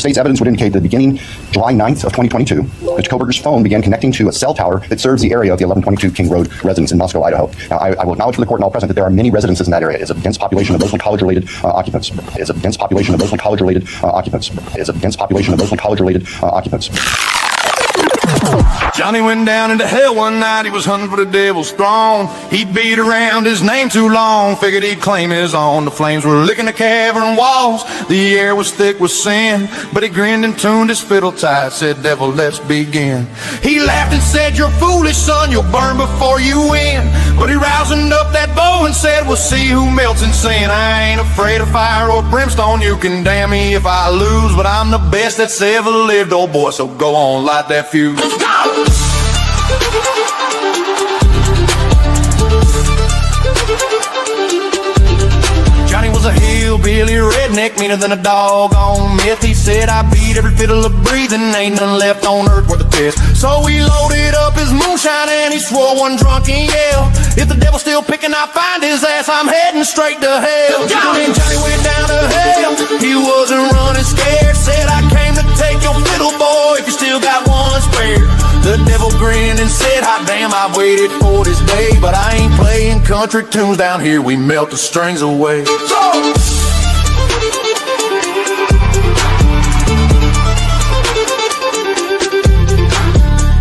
state's evidence would indicate that beginning July 9th of 2022, Mr. Koberger's phone began connecting to a cell tower that serves the area of the 1122 King Road residence in Moscow, Idaho. Now, I will acknowledge to the court and all present that there are many residences in that area. It is a dense population of mostly college-related occupants. It is a dense population of mostly college-related occupants. It is a dense population of mostly college-related occupants. Johnny went down into hell one night, he was hunting for the devil's throne. He beat around his name too long, figured he'd claim his own. The flames were licking the cavern walls, the air was thick with sin. But he grinned and tuned his fiddle tight, said, devil, let's begin. He laughed and said, you're foolish, son, you'll burn before you win. But he rousing up that bow and said, we'll see who melts in sin. I ain't afraid of fire or brimstone, you can damn me if I lose, but I'm the best that's ever lived, old boy, so go on, light that fuse. Johnny was a hillbilly redneck, meaner than a dog on meth. He said, I beat every fiddle of breathing, ain't none left on earth worth a test. So he loaded up his moonshine and he swore one drunken yell, if the devil's still picking, I'll find his ass, I'm heading straight to hell. And Johnny went down to hell, he wasn't running scared, said, I came to take your fiddle, boy, if you still got one spare. The devil grinned and said, hot damn, I've waited for this day, but I ain't playing country tunes down here, we melt the strings away.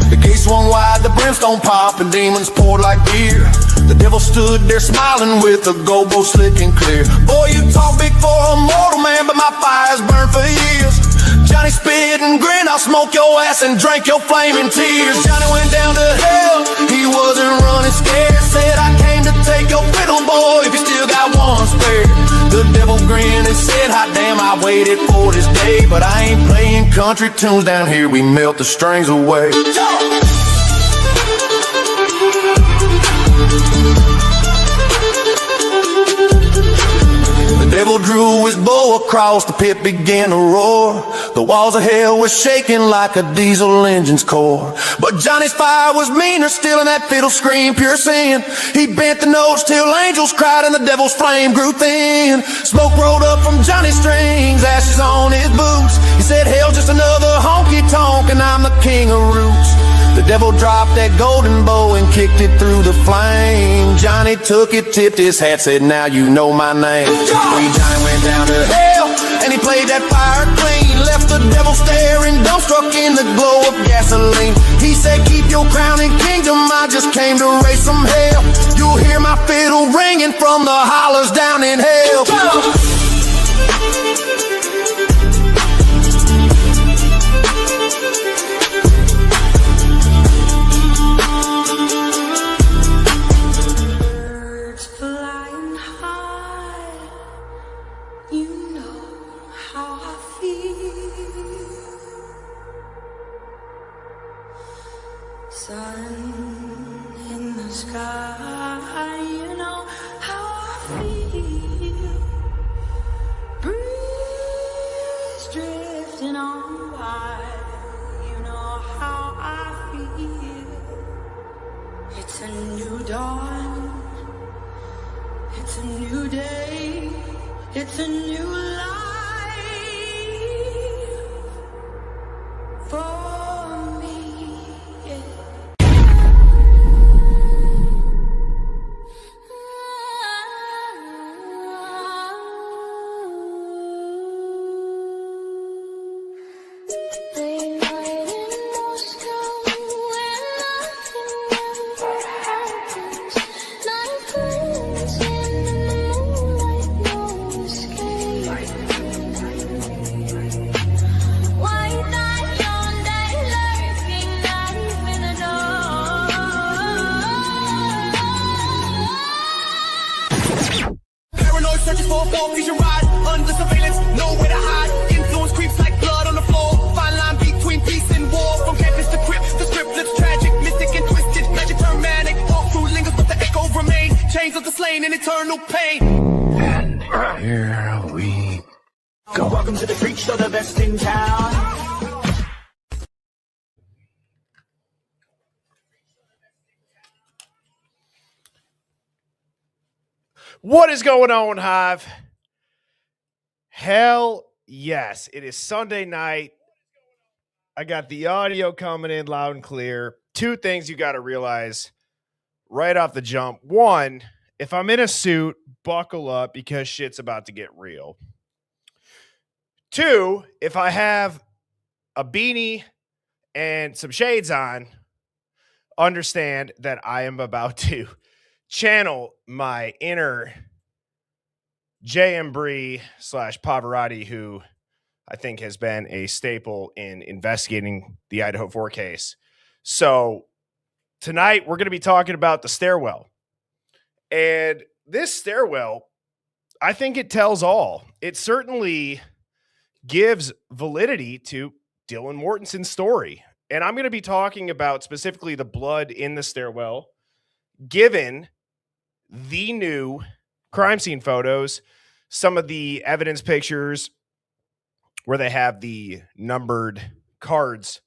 The gates swung wide, the brimstone popped, and demons poured like beer. The devil stood there smiling with a gobo slick and clear. Boy, you talk big for a mortal man, but my fire's burned for years. Johnny spit and grinned, I'll smoke your ass and drink your flaming tears. Johnny went down to hell, he wasn't running scared, said, I came to take your fiddle, boy, if you still got one spare. The devil grinned and said, hot damn, I waited for this day, but I ain't playing country tunes down here, we melt the strings away. The devil drew his bow across, the pit began to roar. The walls of hell were shaking like a diesel engine's core. But Johnny's fire was meaner still, and that fiddle screamed pure sin. He bent the notes till angels cried and the devil's flame grew thin. Smoke rolled up from Johnny's strings, ashes on his boots. He said, hell's just another honky-tonk and I'm the king of roots. The devil dropped that golden bow and kicked it through the flame. Johnny took it, tipped his hat, said, now you know my name. Johnny went down to hell, and he played that fire clean. Left the devil staring, dumbstruck in the glow of gasoline. He said, keep your crown and kingdom, I just came to raise some hell. You'll hear my fiddle ringing from the hollers down in hell. Sun in the sky, you know how I feel. Breeze drifting on by, you know how I feel. It's a new dawn, it's a new day, it's a new life for me. Searching for a future ride, under surveillance, nowhere to hide. Influence creeps like blood on the floor. Fine line between peace and war. From campus to crypt, the script looks tragic, mystic and twisted. Magic turn manic, walk through lingers, but the echo remains. Chains of the slain in eternal pain. And here we go. Welcome to the freak show, the best in town. What is going on, Hive? Hell Yes, it is Sunday night. I got the audio coming in loud and clear. Two things you got to realize right off the jump. One, if I'm in a suit, buckle up because shit's about to get real. Two, if I have a beanie and some shades on, understand that I am about to channel my inner J.M. Bree / Pavarotti, who I think has been a staple in investigating the Idaho 4 case. So tonight we're going to be talking about the stairwell. And this stairwell, I think it tells all. It certainly gives validity to Dylan Mortenson's story. And I'm going to be talking about specifically the blood in the stairwell, given the new crime scene photos, some of the evidence pictures where they have the numbered cards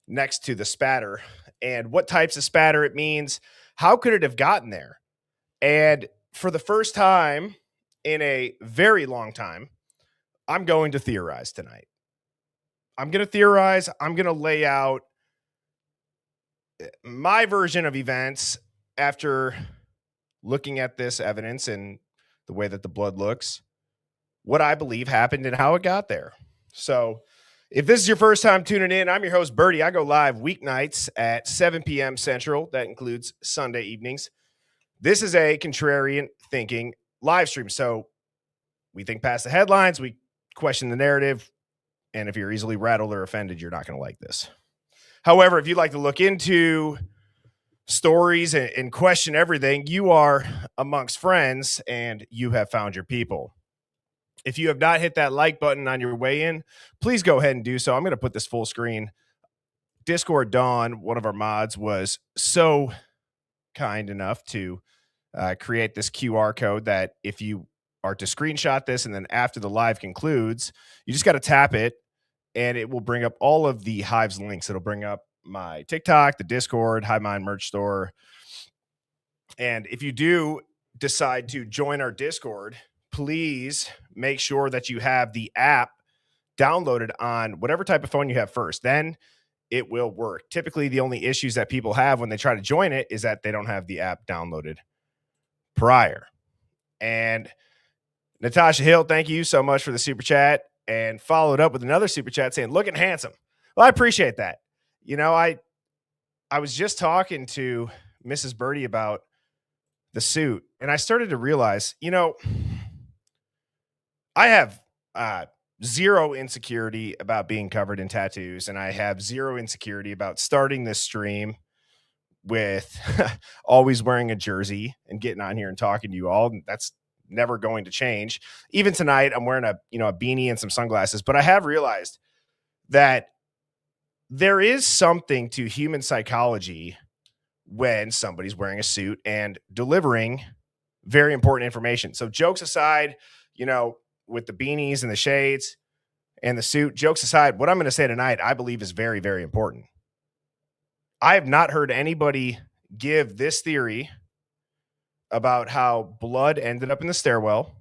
next to the spatter, and what types of spatter it means. How could it have gotten there? And for the first time in a very long time, I'm going to theorize tonight. I'm going to theorize. I'm going to lay out my version of events after looking at this evidence and the way that the blood looks, what I believe happened and how it got there. So if this is your first time tuning in, I'm your host, Birdie. I go live weeknights at 7 p.m. Central. That includes Sunday evenings. This is a contrarian thinking live stream. So we think past the headlines, we question the narrative, and if you're easily rattled or offended, you're not going to like this. However, if you'd like to look into stories and question everything, you are amongst friends and you have found your people. If you have not hit that like button on your way in, please go ahead and do so. I'm going to put this full screen. Discord Dawn, one of our mods, was so kind enough to create this QR code that if you are to screenshot this and then after the live concludes, you just got to tap it and it will bring up all of the Hive's links. It'll bring up my TikTok, the Discord, Hive Mind merch store. And if you do decide to join our Discord, please make sure that you have the app downloaded on whatever type of phone you have first. Then it will work. Typically, the only issues that people have when they try to join it is that they don't have the app downloaded prior. And Natasha Hill, thank you so much for the super chat, and followed up with another super chat saying, looking handsome. Well, I appreciate that. You know, I was just talking to Mrs. Birdie about the suit, and I started to realize, you know, I have zero insecurity about being covered in tattoos, and I have zero insecurity about starting this stream with always wearing a jersey and getting on here and talking to you all. That's never going to change. Even tonight, I'm wearing a beanie and some sunglasses, but I have realized that there is something to human psychology when somebody's wearing a suit and delivering very important information. So jokes aside, you know, with the beanies and the shades and the suit, jokes aside, what I'm going to say tonight, I believe is very, very important. I have not heard anybody give this theory about how blood ended up in the stairwell.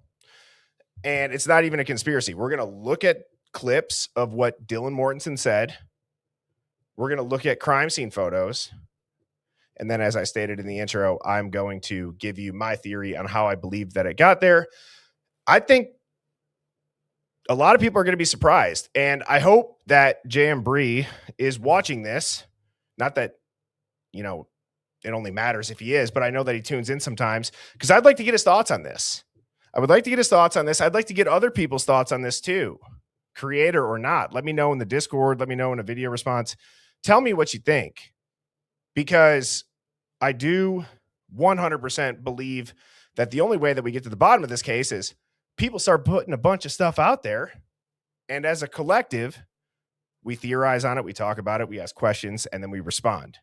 And it's not even a conspiracy. We're going to look at clips of what Dylan Mortenson said. We're going to look at crime scene photos. And then, as I stated in the intro, I'm going to give you my theory on how I believe that it got there. I think a lot of people are going to be surprised. And I hope that J.M. Bree is watching this. Not that, you know, it only matters if he is, but I know that he tunes in sometimes because I'd like to get his thoughts on this. I would like to get his thoughts on this. I'd like to get other people's thoughts on this too, creator or not. Let me know in the Discord. Let me know in a video response. Tell me what you think, because I do 100% believe that the only way that we get to the bottom of this case is people start putting a bunch of stuff out there. And as a collective, we theorize on it, we talk about it, we ask questions, and then we respond.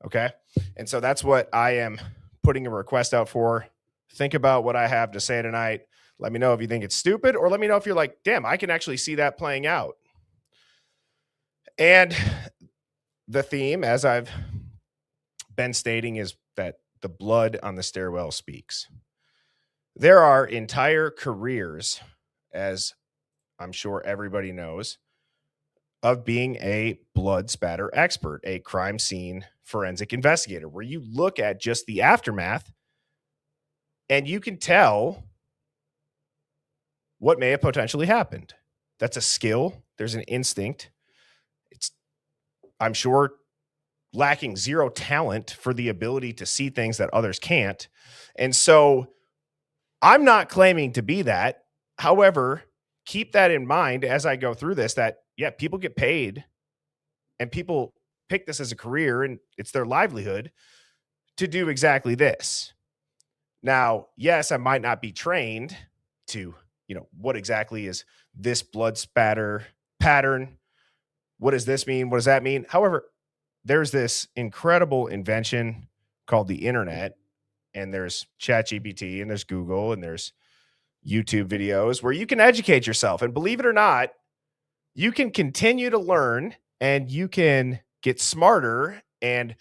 Okay? And so that's what I am putting a request out for. Think about what I have to say tonight. Let me know if you think it's stupid, or let me know if you're like, damn, I can actually see that playing out. And the theme, as I've been stating, is that the blood on the stairwell speaks. There are entire careers as I'm sure everybody knows, of being a blood spatter expert, a crime scene forensic investigator, where you look at just the aftermath and you can tell what may have potentially happened. That's a skill. There's an instinct. It's, I'm sure, lacking zero talent for the ability to see things that others can't. And so I'm not claiming to be that. However, keep that in mind as I go through this, that, yeah, people get paid and people pick this as a career and it's their livelihood to do exactly this. Now, yes, I might not be trained to, what exactly is this blood spatter pattern? What does this mean? What does that mean? However, there's this incredible invention called the internet, and there's ChatGPT, and there's Google, and there's YouTube videos where you can educate yourself. And believe it or not, you can continue to learn and you can get smarter and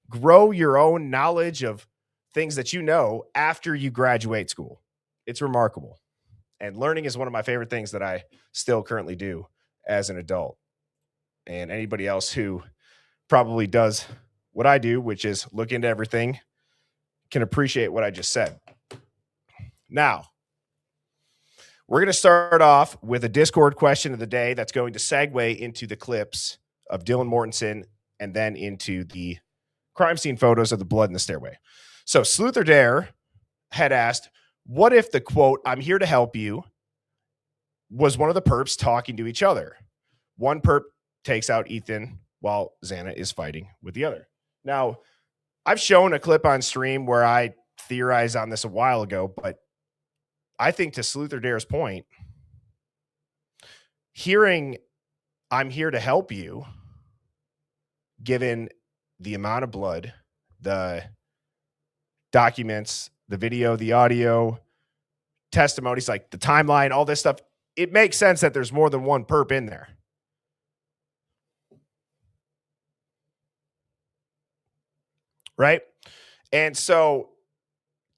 grow your own knowledge of things that you know after you graduate school. It's remarkable. And learning is one of my favorite things that I still currently do as an adult. And anybody else who probably does what I do, which is look into everything, can appreciate what I just said. Now, we're going to start off with a Discord question of the day that's going to segue into the clips of Dylan Mortensen and then into the crime scene photos of the blood in the stairway. So Sleuth or Dare had asked, what if the quote, "I'm here to help you," was one of the perps talking to each other? One perp takes out Ethan while Xana is fighting with the other. Now, I've shown a clip on stream where I theorized on this a while ago, but I think to Sleuth or Dare's point, hearing "I'm here to help you," given the amount of blood, the documents, the video, the audio, testimonies, like the timeline, all this stuff, it makes sense that there's more than one perp in there. Right? And so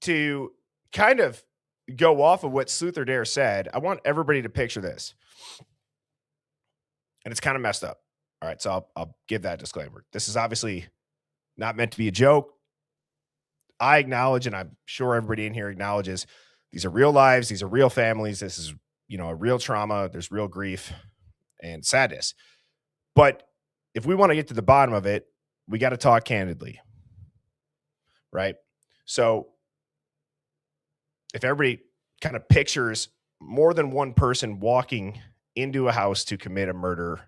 to kind of go off of what Sleuth or Dare said, I want everybody to picture this. And it's kind of messed up. All right, so I'll give that disclaimer. This is obviously not meant to be a joke. I acknowledge, and I'm sure everybody in here acknowledges, these are real lives. These are real families. This is, a real trauma. There's real grief and sadness. But if we want to get to the bottom of it, we got to talk candidly. Right? So if everybody kind of pictures more than one person walking into a house to commit a murder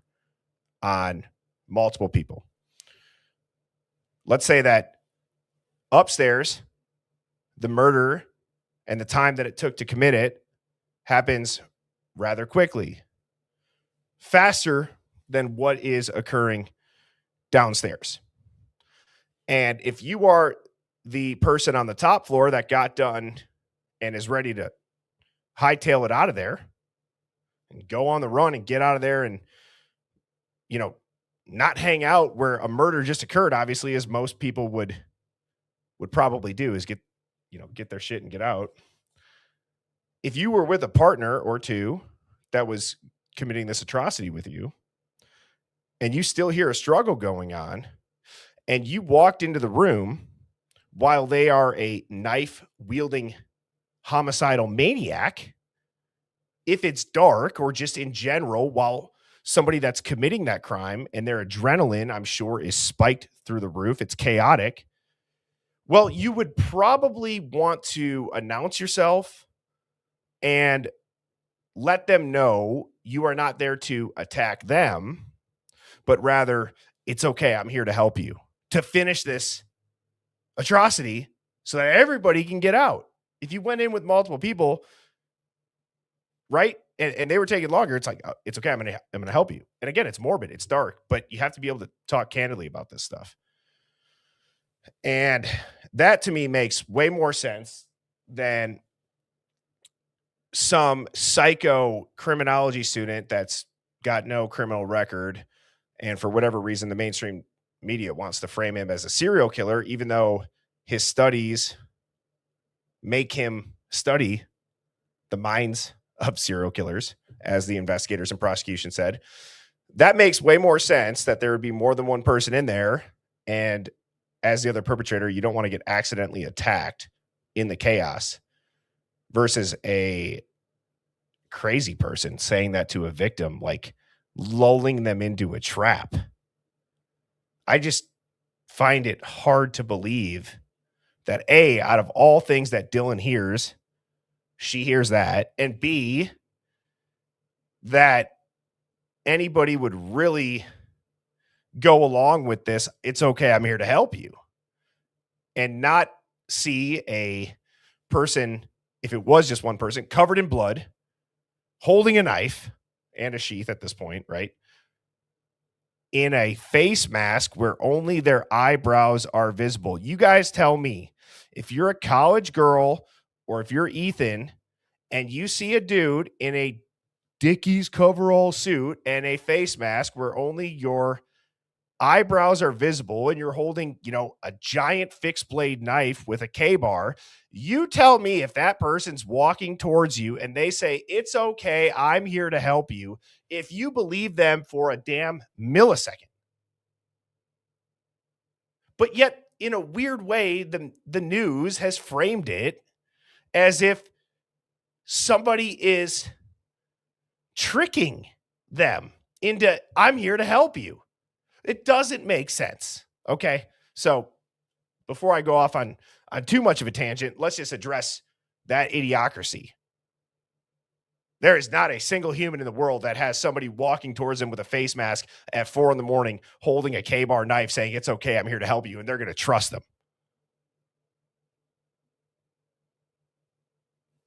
on multiple people, let's say that upstairs, the murder and the time that it took to commit it happens rather quickly, faster than what is occurring downstairs. And if you are the person on the top floor that got done and is ready to hightail it out of there and go on the run and get out of there and, not hang out where a murder just occurred, obviously, as most people would probably do, is get their shit and get out. If you were with a partner or two that was committing this atrocity with you, and you still hear a struggle going on, and you walked into the room while they are a knife-wielding homicidal maniac, if it's dark or just in general, while somebody that's committing that crime and their adrenaline, I'm sure, is spiked through the roof, it's chaotic, well, you would probably want to announce yourself and let them know you are not there to attack them, but rather, it's okay, I'm here to help you, to finish this atrocity so that everybody can get out. If you went in with multiple people, right, and they were taking longer, it's like, it's okay, I'm gonna help you. And again, it's morbid, it's dark, but you have to be able to talk candidly about this stuff. And that to me makes way more sense than some psycho criminology student that's got no criminal record, and for whatever reason the mainstream media wants to frame him as a serial killer, even though his studies make him study the minds of serial killers, as the investigators and prosecution said. That makes way more sense that there would be more than one person in there. And as the other perpetrator, you don't want to get accidentally attacked in the chaos versus a crazy person saying that to a victim, like lulling them into a trap. I just find it hard to believe that A, out of all things that Dylan hears, she hears that, and B, that anybody would really go along with this. It's okay, I'm here to help you, and not see a person, if it was just one person, covered in blood, holding a knife and a sheath at this point, right? In a face mask where only their eyebrows are visible. You guys tell me, if you're a college girl or if you're Ethan and you see a dude in a Dickies coverall suit and a face mask where only your eyebrows are visible and you're holding, a giant fixed blade knife with a K-bar, you tell me if that person's walking towards you and they say, it's okay, I'm here to help you, if you believe them for a damn millisecond. But yet, in a weird way, the news has framed it as if somebody is tricking them into, I'm here to help you. It doesn't make sense. Okay. So before I go off on too much of a tangent, let's just address that idiocracy. There is not a single human in the world that has somebody walking towards them with a face mask at 4 a.m, holding a K-bar knife saying, it's okay, I'm here to help you. And they're going to trust them.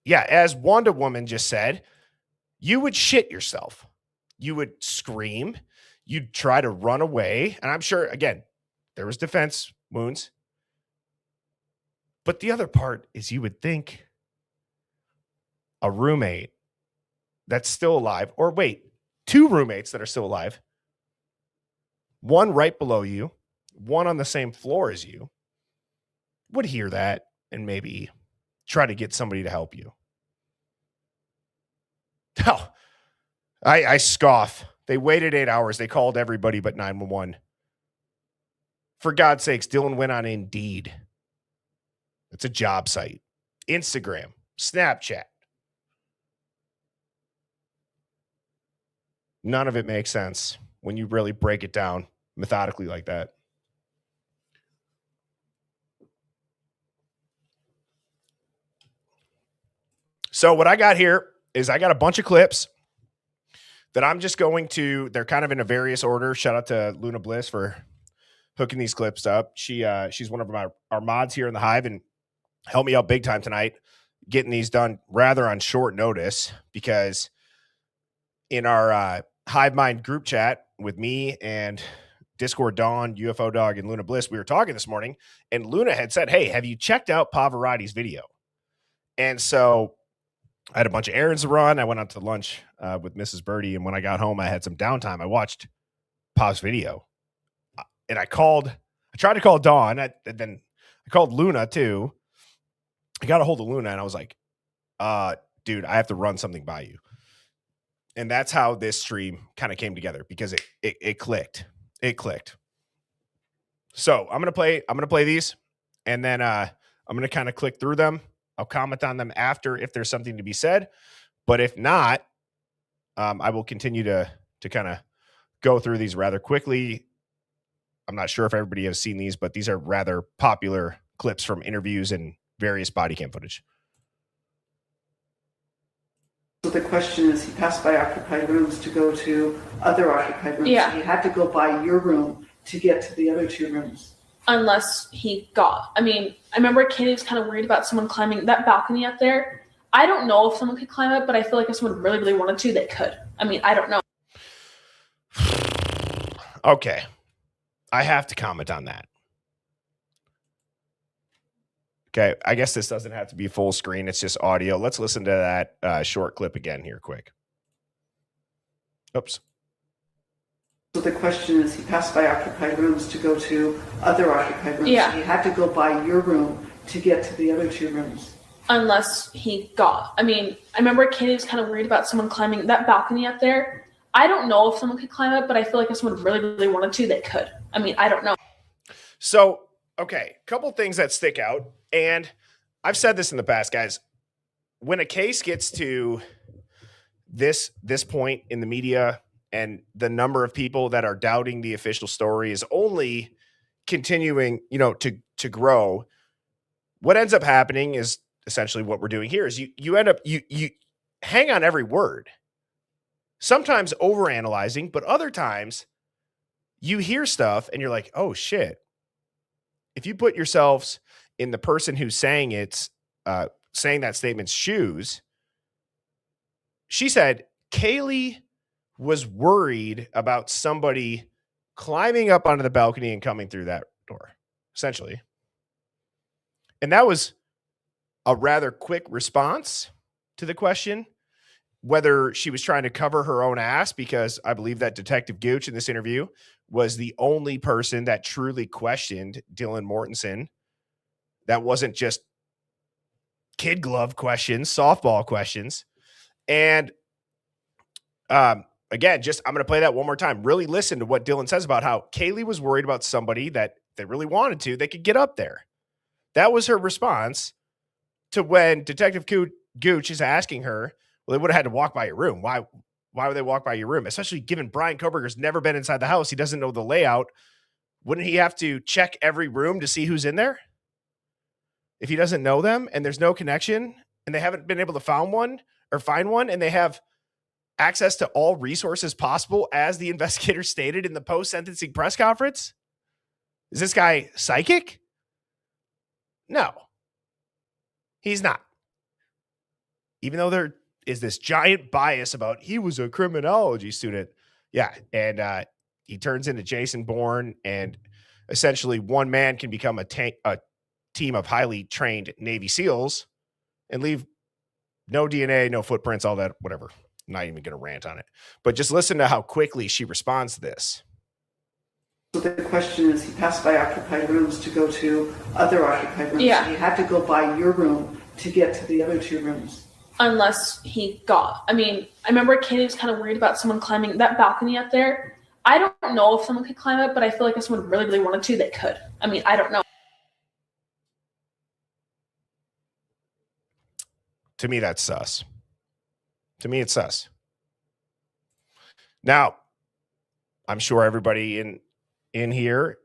Yeah. As Wonder Woman just said, you would shit yourself. You would scream. You'd try to run away. And I'm sure, again, there was defense wounds. But the other part is you would think a roommate that's still alive, or wait, 2 roommates that are still alive, one right below you, one on the same floor as you, would hear that and maybe try to get somebody to help you. Oh, I scoff. They waited 8 hours. They called everybody but 911. For God's sakes, Dylan went on Indeed. It's a job site. Instagram, Snapchat. None of it makes sense when you really break it down methodically like that. So what I got here is I got a bunch of clips that I'm just going to, they're kind of in a various order. Shout out to Luna Bliss for hooking these clips up. She's one of our mods here in the Hive and helped me out big time tonight, getting these done rather on short notice, because in our Hive Mind group chat with me and Discord Dawn, UFO Dog, and Luna Bliss, we were talking this morning, and Luna had said, hey, have you checked out Pavarotti's video? And so I had a bunch of errands to run. I went out to lunch with Mrs. Birdie, and when I got home, I had some downtime. I watched Pav's video, and I tried to call Dawn, and then I called Luna too. I got a hold of Luna, and I was like, dude, I have to run something by you. And that's how this stream kind of came together, because it clicked. It clicked. So I'm gonna play these, and then I'm gonna kind of click through them. I'll comment on them after if there's something to be said. But if not, I will continue to kind of go through these rather quickly. I'm not sure if everybody has seen these, but these are rather popular clips from interviews and various body cam footage. So the question is, he passed by occupied rooms to go to other occupied rooms. Yeah. He had to go by your room to get to the other 2 rooms. Unless he got, I remember Katie was kind of worried about someone climbing that balcony up there. I don't know if someone could climb it, but I feel like if someone really, really wanted to, they could. I don't know. Okay. I have to comment on that. Okay. I guess this doesn't have to be full screen. It's just audio. Let's listen to that short clip again here quick. Oops. So the question is, he passed by occupied rooms to go to other occupied rooms. Yeah. He had to go by your room to get to the other 2 rooms. unless he got. I mean, I remember Katie was kind of worried about someone climbing that balcony up there. I don't know if someone could climb it, but I feel like if someone really, really wanted to, they could. I mean, I don't know. So, okay, couple things that stick out. And I've said this in the past, guys. When a case gets to this point in the media and the number of people that are doubting the official story is only continuing, to grow, what ends up happening is essentially what we're doing here is you end up you hang on every word, sometimes overanalyzing, but other times you hear stuff and you're like, oh shit. If you put yourselves in the person who's saying that statement's shoes, she said Kaylee was worried about somebody climbing up onto the balcony and coming through that door, essentially. And that was a rather quick response to the question, whether she was trying to cover her own ass, because I believe that Detective Gooch in this interview was the only person that truly questioned Dylan Mortensen. That wasn't just kid glove questions, softball questions. And again, I'm going to play that one more time. Really listen to what Dylan says about how Kaylee was worried about somebody that they really wanted to, they could get up there. That was her response to when Detective Gooch is asking her, well, they would have had to walk by your room. Why would they walk by your room? Especially given Brian Koberger's never been inside the house. He doesn't know the layout. Wouldn't he have to check every room to see who's in there? If he doesn't know them and there's no connection and they haven't been able to find one and they have access to all resources possible, as the investigator stated in the post-sentencing press conference? Is this guy psychic? No, he's not. Even though there is this giant bias about he was a criminology student. Yeah. And he turns into Jason Bourne, and essentially one man can become a team of highly trained Navy SEALs and leave no DNA, no footprints, all that, whatever. I'm not even going to rant on it, but just listen to how quickly she responds to this. So the question is, he passed by occupied rooms to go to other occupied rooms. Yeah. So he had to go by your room to get to the other two rooms. Unless he got. I mean, I remember Katie was kind of worried about someone climbing that balcony up there. I don't know if someone could climb it, but I feel like if someone really, really wanted to, they could. I mean, I don't know. To me, that's sus. To me, it's sus. Now, I'm sure everybody in here,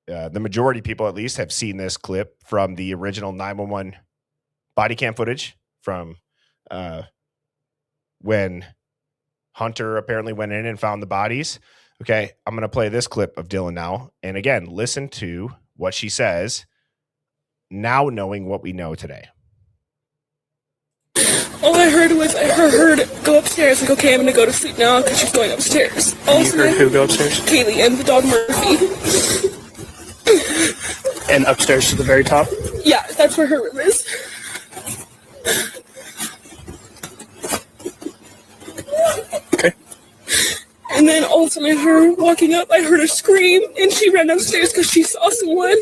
the majority of people at least, have seen this clip from the original 911 body cam footage from when Hunter apparently went in and found the bodies. Okay, I'm going to play this clip of Dylan now. And again, listen to what she says, now knowing what we know today. All I heard was I heard her go upstairs. Like, okay, I'm gonna go to sleep now because she's going upstairs. All You heard who go upstairs? Kaylee and the dog Murphy. And upstairs to the very top? Yeah, that's where her room is. Okay. And then all of a sudden I heard her walking up. I heard her scream, and she ran upstairs because she saw someone.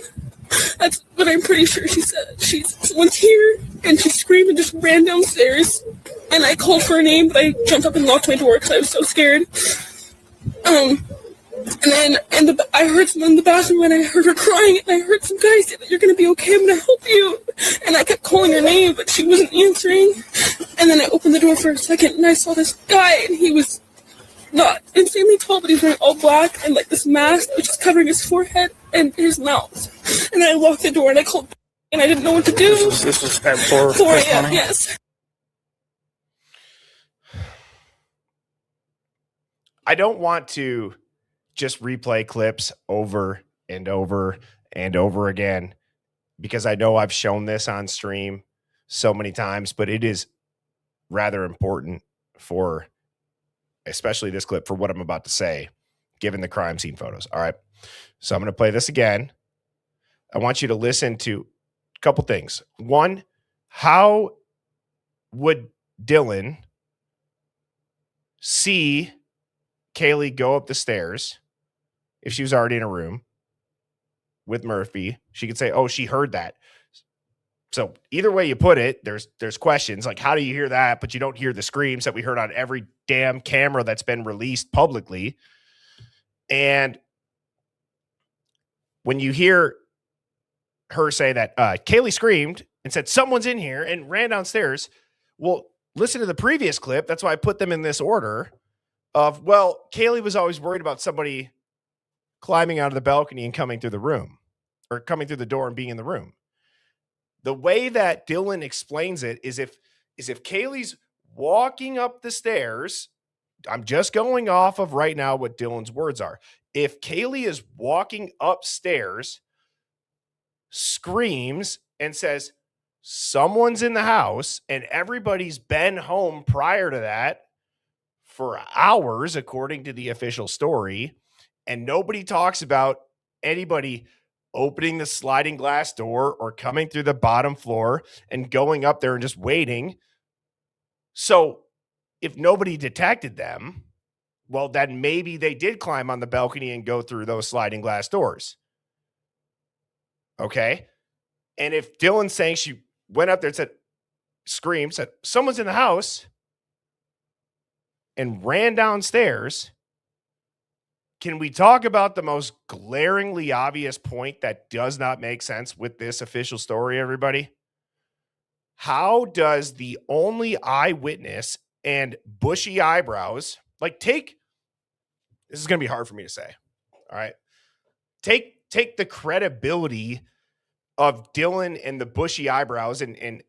That's what I'm pretty sure she said. Someone's here, and she screamed and just ran downstairs. And I called for her name, but I jumped up and locked my door because I was so scared. And then I heard someone in the bathroom, and I heard her crying, and I heard some guy say that you're going to be okay, I'm going to help you. And I kept calling her name, but she wasn't answering. And then I opened the door for a second, and I saw this guy, and he was not insanely tall, but he was wearing all black and like this mask that was just covering his forehead and his mouth. And then I locked the door and I called, and I didn't know what to do. This was at 4 a.m. Yes. I don't want to just replay clips over and over and over again, because I know I've shown this on stream so many times, but it is rather important for especially this clip for what I'm about to say, given the crime scene photos. All right. So I'm going to play this again. I want you to listen to a couple things. One, how would Dylan see Kaylee go up the stairs if she was already in a room with Murphy? She could say, oh, she heard that. So either way you put it, there's questions like, how do you hear that, but you don't hear the screams that we heard on every damn camera that's been released publicly? And when you hear her say that Kaylee screamed and said, someone's in here, and ran downstairs, well, listen to the previous clip. That's why I put them in this order of, well, Kaylee was always worried about somebody climbing out of the balcony and coming through the room, or coming through the door and being in the room. The way that Dylan explains it is if Kaylee's walking up the stairs, I'm just going off of right now what Dylan's words are. If Kaylee is walking upstairs, screams and says, someone's in the house, and everybody's been home prior to that for hours, according to the official story, and nobody talks about anybody opening the sliding glass door or coming through the bottom floor and going up there and just waiting. So if nobody detected them, well, then maybe they did climb on the balcony and go through those sliding glass doors. Okay. And if Dylan's saying she went up there and screamed, said, someone's in the house, and ran downstairs, can we talk about the most glaringly obvious point that does not make sense with this official story, everybody? How does the only eyewitness and bushy eyebrows, like this is going to be hard for me to say. All right. Take the credibility of Dylan and the bushy eyebrows and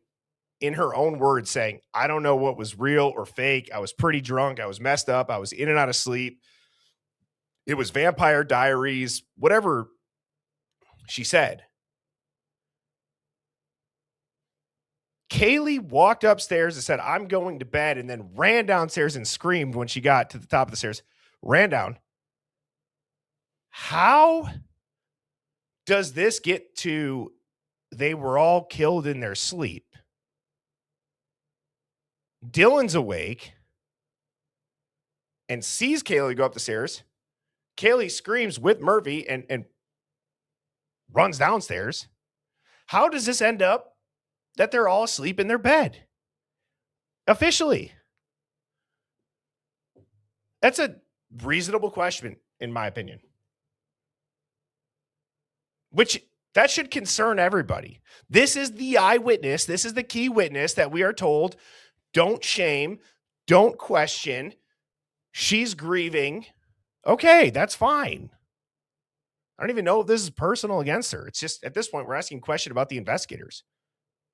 in her own words saying, I don't know what was real or fake. I was pretty drunk. I was messed up. I was in and out of sleep. It was Vampire Diaries, whatever she said. Kaylee walked upstairs and said, I'm going to bed, and then ran downstairs and screamed when she got to the top of the stairs. Ran down. How does this get to they were all killed in their sleep? Dylan's awake and sees Kaylee go up the stairs. Kaylee screams with Murphy and runs downstairs. How does this end up that they're all asleep in their bed? Officially. That's a reasonable question, in my opinion. Which that should concern everybody. This is the eyewitness. This is the key witness that we are told, don't shame, don't question. She's grieving. Okay, that's fine. I don't even know if this is personal against her. It's just at this point, we're asking a question about the investigators.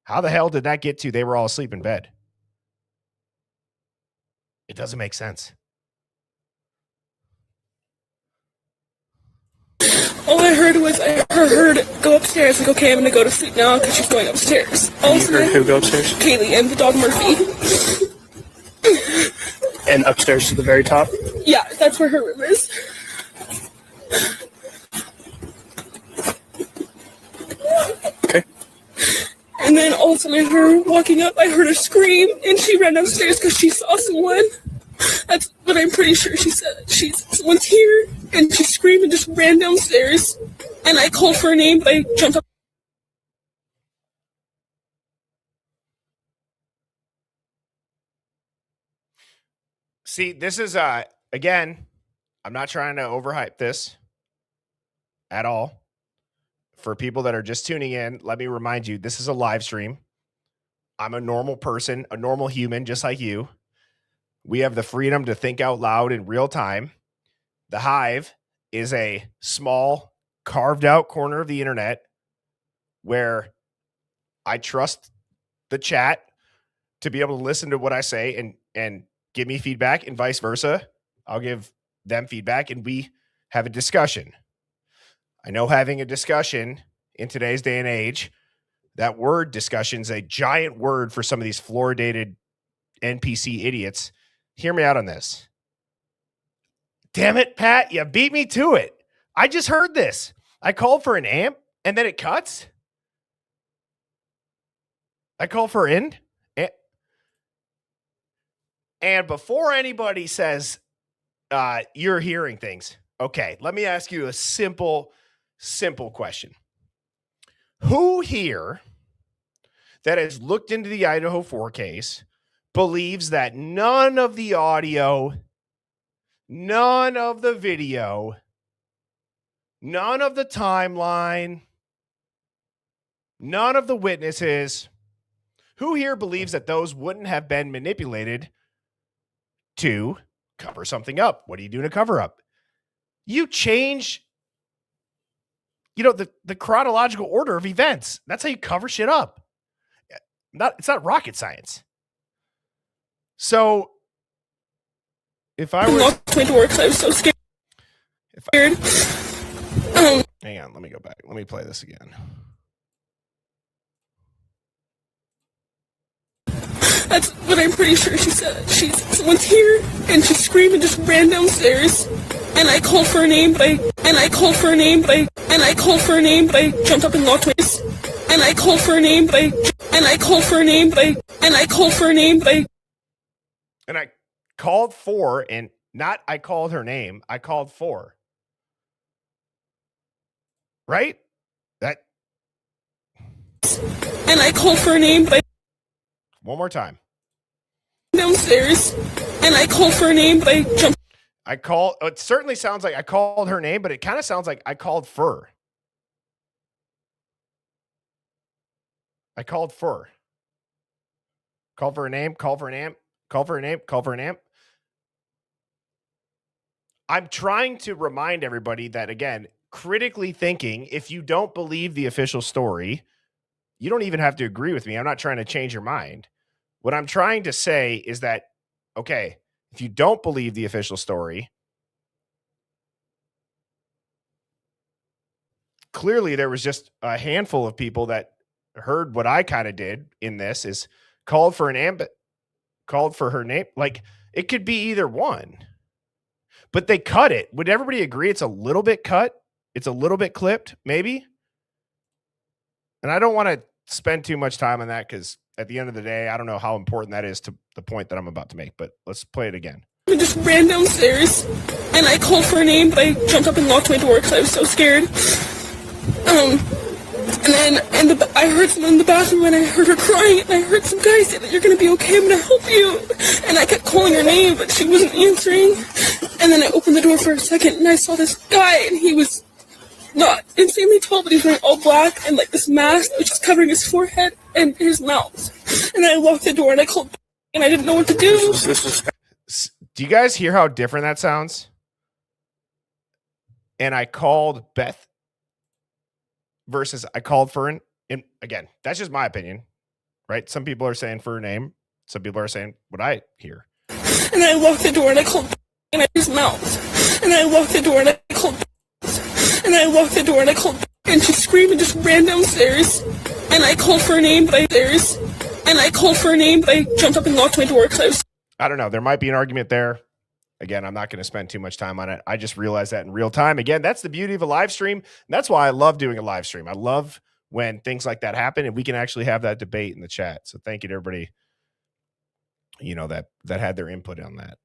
How the hell did that get to they were all asleep in bed? It doesn't make sense. All I heard was I heard her go upstairs, like, okay, I'm going to go to sleep now because she's going upstairs. You heard who go upstairs? Kaylee and the dog Murphy. And upstairs to the very top? Yeah, that's where her room is. Okay. And then all of a sudden I heard her walking up, I heard her scream, and she ran downstairs because she saw someone. That's what I'm pretty sure she said. Someone's here, and she screamed and just ran downstairs. And I called for her name, but I jumped up. See, this is, again, I'm not trying to overhype this at all. For people that are just tuning in, let me remind you, this is a live stream. I'm a normal person, a normal human, just like you. We have the freedom to think out loud in real time. The Hive is a small, carved out corner of the internet where I trust the chat to be able to listen to what I say and give me feedback, and vice versa. I'll give them feedback and we have a discussion. I know having a discussion in today's day and age, that word discussion is a giant word for some of these fluoridated NPC idiots. Hear me out on this. Damn it, Pat, you beat me to it. I just heard this. I called for an amp and then it cuts. I called for end. And before anybody says you're hearing things, okay, let me ask you a simple question. Who here that has looked into the Idaho 4 case believes that none of the audio, none of the video, none of the timeline, none of the witnesses, who here believes that those wouldn't have been manipulated to cover something up? What do you do to cover up? You change, the chronological order of events. That's how you cover shit up. It's not rocket science. So if I was locked my door because I was so scared. Hang on, let me go back. Let me play this again. That's what I'm pretty sure she said. Someone's here, and she screamed and just ran downstairs. And I called for her name, but I jumped up and locked my. And I called for her name, but And I called for, and not I called her name. I called for. Right? And I called for her name, but one more time. Downstairs. And I called for her name, but I jumped. It certainly sounds like I called her name, but it kind of sounds like I called for. I called for. Call for a name, call for an amp, call for a name, call for an amp. I'm trying to remind everybody that, again, critically thinking, if you don't believe the official story, you don't even have to agree with me. I'm not trying to change your mind. What I'm trying to say is that, okay, if you don't believe the official story, clearly there was just a handful of people that heard what I kind of did in this, is called for an amp, called for her name. Like, it could be either one, but they cut it. Would everybody agree it's a little bit cut? It's a little bit clipped, maybe? And I don't want to spend too much time on that because at the end of the day, I don't know how important that is to the point that I'm about to make, but let's play it again. I just ran downstairs, and I called for her name, but I jumped up and locked my door because I was so scared. And then I heard someone in the bathroom, and I heard her crying, and I heard some guy say that you're going to be okay, I'm going to help you. And I kept calling her name, but she wasn't answering. And then I opened the door for a second, and I saw this guy, and he was not insanely tall, but he was wearing all black and like this mask, which was covering his forehead and his mouth. And I locked the door, and I called, and I didn't know what to do. Do you guys hear how different that sounds? And I called Beth versus I called for an, and again, that's just my opinion, right? Some people are saying for her name. Some people are saying what I hear. And I locked the door, and I called, and I his mouth. And I locked the door, and I called, and I locked the door, and I called, and she screamed and just ran downstairs. And I called for her name, but I jumped up and locked my door because I was. I don't know. There might be an argument there. Again, I'm not going to spend too much time on it. I just realized that in real time. Again, that's the beauty of a live stream. And that's why I love doing a live stream. I love when things like that happen and we can actually have that debate in the chat. So thank you to everybody, that had their input on that.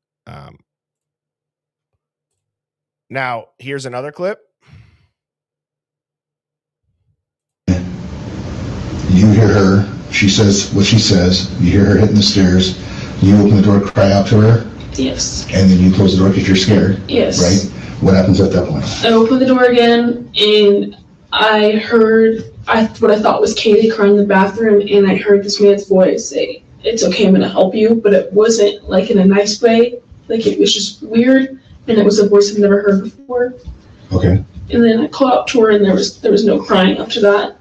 Now, here's another clip. You hear her. She says what she says. You hear her hitting the stairs. You open the door, cry out to her. Yes. And then you close the door because you're scared. Yes. Right? What happens at that point? I opened the door again, and I heard what I thought was Katie crying in the bathroom, and I heard this man's voice say, "It's okay, I'm gonna help you," but it wasn't like in a nice way. Like, it was just weird, and it was a voice I've never heard before. Okay. And then I called out to her, and there was no crying after that.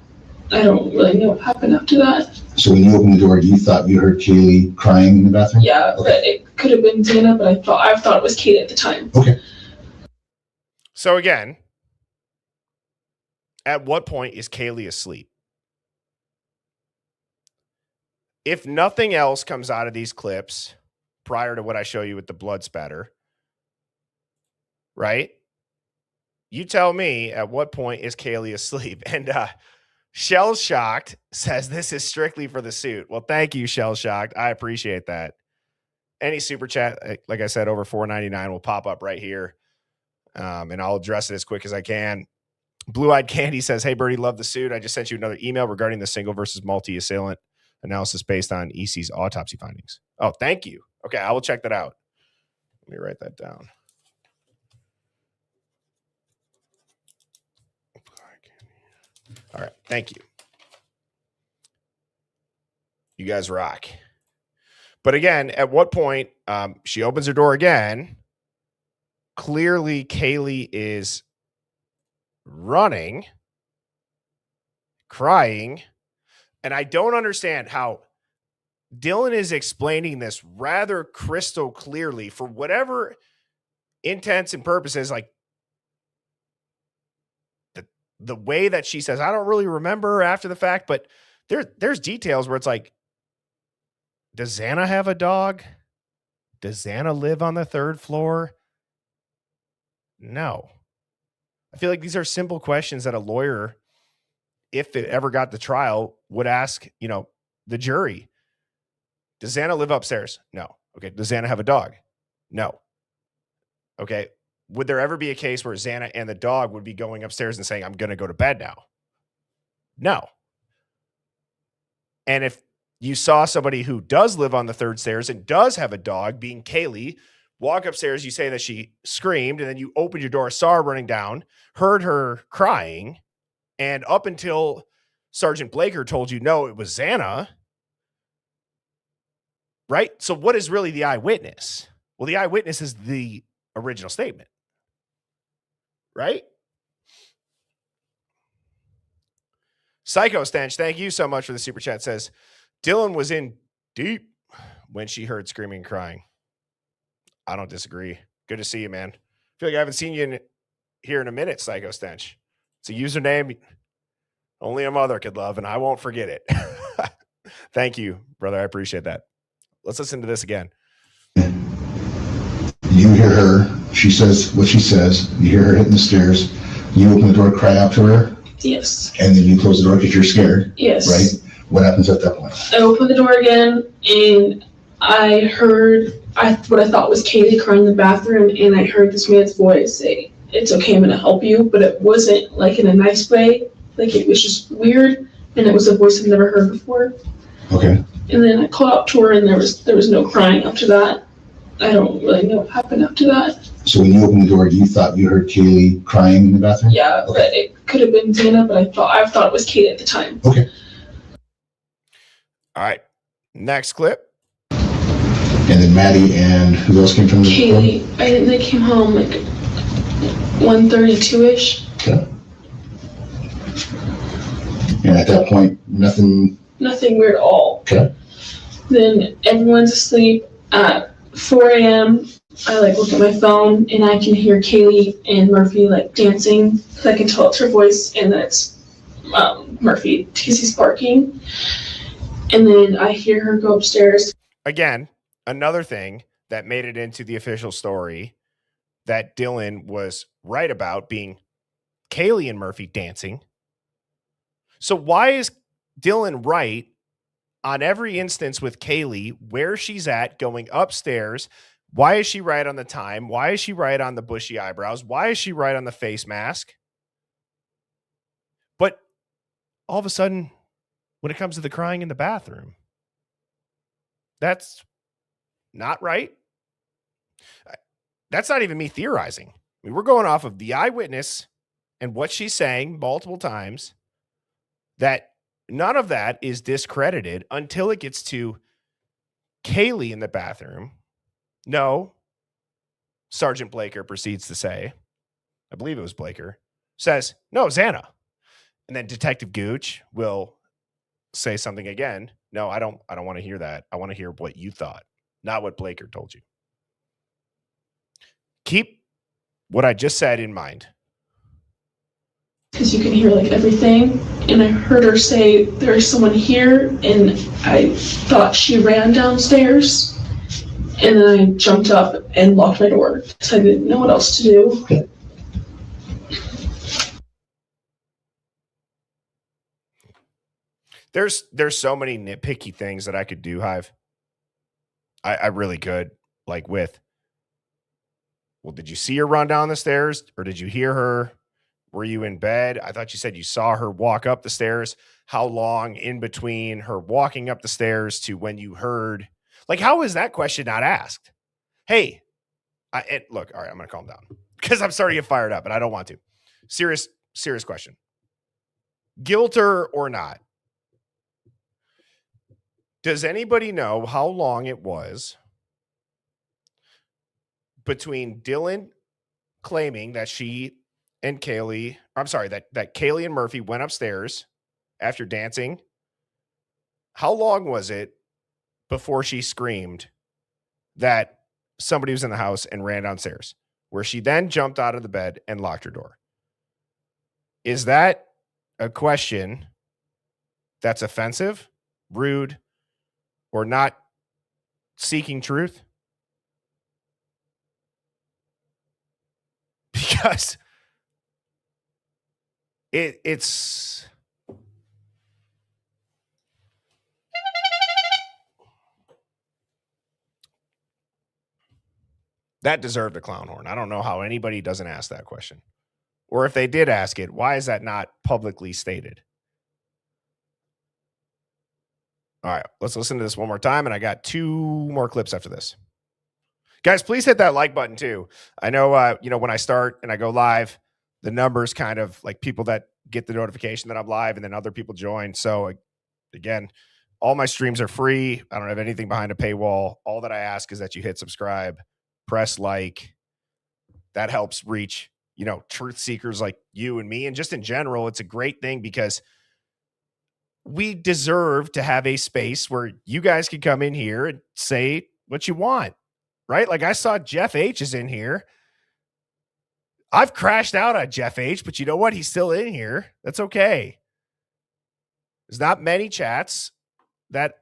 I don't really know what happened after that. So when you opened the door, you thought you heard Kaylee crying in the bathroom? Yeah, okay. But it could have been Dana, but I thought it was Kate at the time. Okay. So again, at what point is Kaylee asleep? If nothing else comes out of these clips prior to what I show you with the blood spatter, right? You tell me at what point is Kaylee asleep? And Shell Shocked says this is strictly for the suit. Well, thank you, Shell Shocked. I appreciate that. Any super chat, like I said, over $4.99 will pop up right here. And I'll address it as quick as I can. Blue Eyed Candy says, "Hey, Birdie, love the suit. I just sent you another email regarding the single versus multi-assailant analysis based on EC's autopsy findings. Oh, thank you. Okay, I will check that out. Let me write that down. All right, thank you. You guys rock. But again, at what point she opens her door again? Clearly, Kaylee is running, crying, and I don't understand how Dylan is explaining this rather crystal clearly for whatever intents and purposes, like the way that she says, I don't really remember after the fact, but there's details where it's like, does Xana have a dog? Does Xana live on the 3rd floor? No. I feel like these are simple questions that a lawyer, if it ever got to trial, would ask, the jury. Does Xana live upstairs? No. Okay. Does Xana have a dog? No. Okay. Would there ever be a case where Xana and the dog would be going upstairs and saying, I'm going to go to bed now? No. And if you saw somebody who does live on the 3rd stairs and does have a dog, being Kaylee, walk upstairs, you say that she screamed, and then you opened your door, saw her running down, heard her crying, and up until Sergeant Blaker told you, no, it was Xana, right? So what is really the eyewitness? Well, the eyewitness is the original statement, right? Psycho Stench, thank you so much for the super chat, says, Dylan was in deep when she heard screaming and crying. I don't disagree. Good to see you, man. I feel like I haven't seen you here in a minute, Psycho Stench. It's a username only a mother could love, and I won't forget it. Thank you, brother. I appreciate that. Let's listen to this again. You hear her. She says what she says. You hear her hitting the stairs. You open the door, cry out to her. Yes. And then you close the door because you're scared. Yes. Right? What happens at that point? I opened the door again, and I heard what I thought was Kaylee crying in the bathroom, and I heard this man's voice say, it's okay, I'm going to help you, but it wasn't like in a nice way. Like it was just weird, and it was a voice I've never heard before. Okay. And then I called out to her, and there was no crying after that. I don't really know what happened after that. So when you opened the door, you thought you heard Kaylee crying in the bathroom? Yeah, okay. But it could have been Xana, but I thought it was Kaylee at the time. Okay. All right. Next clip. And then Maddie and who else came from the Kaylee. They came home like 1:32-ish. Okay. And at that point, nothing Nothing weird at all. Okay. Then everyone's asleep at 4 a.m. I look at my phone and I can hear Kaylee and Murphy dancing. So I can tell it's her voice and that it's Murphy because he's barking. And then I hear her go upstairs. Again, another thing that made it into the official story that Dylan was right about being Kaylee and Murphy dancing. So why is Dylan right on every instance with Kaylee, where she's at, going upstairs? Why is she right on the time? Why is she right on the bushy eyebrows? Why is she right on the face mask? But all of a sudden, when it comes to the crying in the bathroom, that's not right. That's not even me theorizing. I mean, we're going off of the eyewitness and what she's saying multiple times, that none of that is discredited until it gets to Kaylee in the bathroom. No, Sergeant Blaker proceeds to say, I believe it was Blaker, says, no, Xana. And then Detective Gooch will say something again. No, I don't want to hear that. I want to hear what you thought, not what Blaker told you. Keep what I just said in mind. Because you can hear everything. And I heard her say, there's someone here. And I thought she ran downstairs. And then I jumped up and locked my door because I didn't know what else to do. There's so many nitpicky things that I could do, Hive. I really could, with, well, did you see her run down the stairs or did you hear her? Were you in bed? I thought you said you saw her walk up the stairs. how long in between her walking up the stairs to when you heard, like, how is that question not asked? Hey, look, all right, I'm going to calm down because I'm starting to get fired up and I don't want to. Serious question. Guilter or not? Does anybody know how long it was between Dylan claiming that she and Kaylee, I'm sorry, that Kaylee and Murphy went upstairs after dancing? How long was it before she screamed that somebody was in the house and ran downstairs, where she then jumped out of the bed and locked her door? Is that a question that's offensive, rude, or not seeking truth? Because it's that deserved a clown horn. I don't know how anybody doesn't ask that question. Or if they did ask it, why is that not publicly stated? All right, let's listen to this one more time. And I got 2 more clips after this. Guys, please hit that like button too. I know, when I start and I go live, the numbers kind of like people that get the notification that I'm live and then other people join. So again, all my streams are free. I don't have anything behind a paywall. All that I ask is that you hit subscribe, press like. That helps reach, truth seekers like you and me. And just in general, it's a great thing because we deserve to have a space where you guys can come in here and say what you want, right? Like I saw Jeff H is in here. I've crashed out on Jeff H, but you know what? He's still in here. That's okay. There's not many chats that,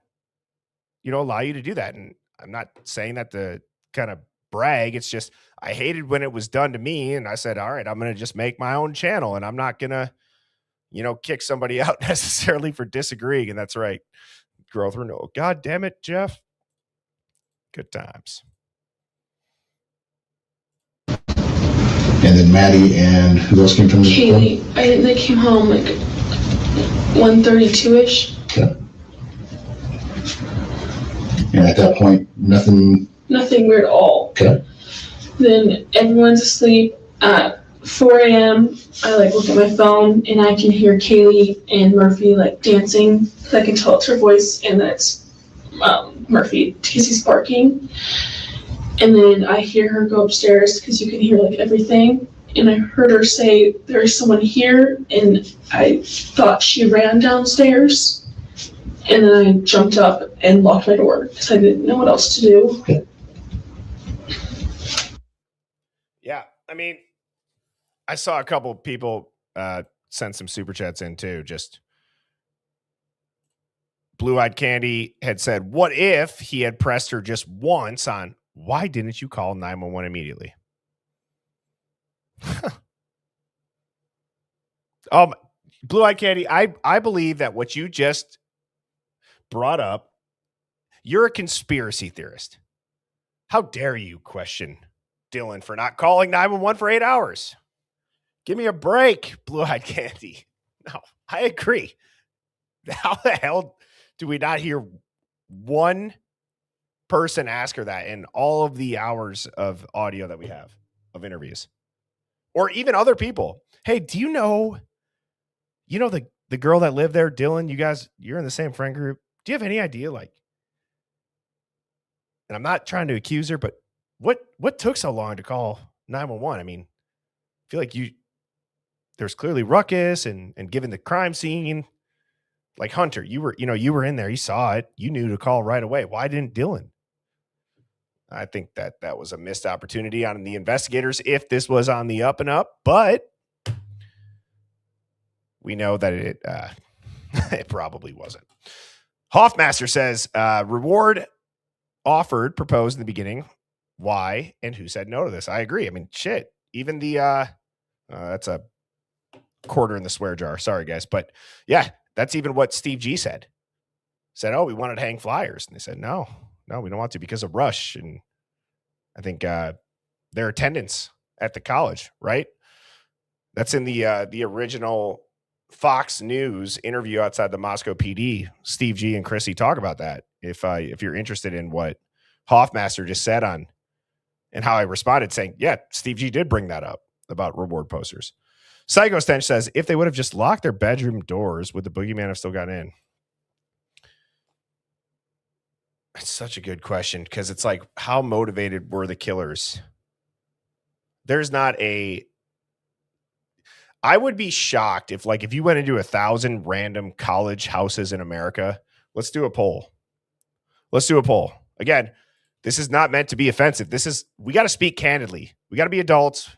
allow you to do that. And I'm not saying that to kind of brag. It's just, I hated when it was done to me. And I said, all right, I'm going to just make my own channel and I'm not going to, kick somebody out necessarily for disagreeing. And that's right. Growth or no. God damn it, Jeff. Good times. And then Maddie and who else came from the Kaylee. They came home like 1:32ish. Okay. And at that point, nothing Nothing weird at all. Okay. Then everyone's asleep. At 4 a.m., I look at my phone and I can hear Kaylee and Murphy dancing. I can tell it's her voice and that's Murphy because he's barking. And then I hear her go upstairs because you can hear everything. And I heard her say, "There's someone here," and I thought she ran downstairs. And then I jumped up and locked my door because I didn't know what else to do. Yeah, I mean, I saw a couple of people send some super chats in too. Just Blue Eyed Candy had said, what if he had pressed her just once on, why didn't you call 911 immediately? Blue Eyed Candy, I believe that what you just brought up, you're a conspiracy theorist. How dare you question Dylan for not calling 911 for 8 hours? Give me a break, Blue Eyed Candy. No, I agree. How the hell do we not hear one person ask her that in all of the hours of audio that we have of interviews? Or even other people. Hey, do you know the girl that lived there, Dylan? You're in the same friend group. Do you have any idea, and I'm not trying to accuse her, but what took so long to call 911? I mean, I feel like there's clearly ruckus and given the crime scene, like Hunter, you were in there, you saw it, you knew to call right away. Why didn't Dylan? I think that was a missed opportunity on the investigators if this was on the up and up, but we know that it it probably wasn't. Hoffmaster says, reward offered, proposed in the beginning. Why and who said no to this? I agree. I mean, shit. Even the that's a quarter in the swear jar. Sorry, guys. But yeah, that's even what Steve G said. Said, oh, we wanted to hang flyers. And they said, no, we don't want to because of Rush. And I think their attendance at the college, right? That's in the original Fox News interview outside the Moscow PD. Steve G and Chrissy talk about that. If you're interested in what Hoffmaster just said on and how I responded, saying, yeah, Steve G did bring that up about reward posters. Psycho Stench says, if they would have just locked their bedroom doors, would the boogeyman have still gotten in? It's such a good question because it's like, how motivated were the killers? There's not a... I would be shocked if you went into 1,000 random college houses in America. Let's do a poll. Again, this is not meant to be offensive. We got to speak candidly. We got to be adults.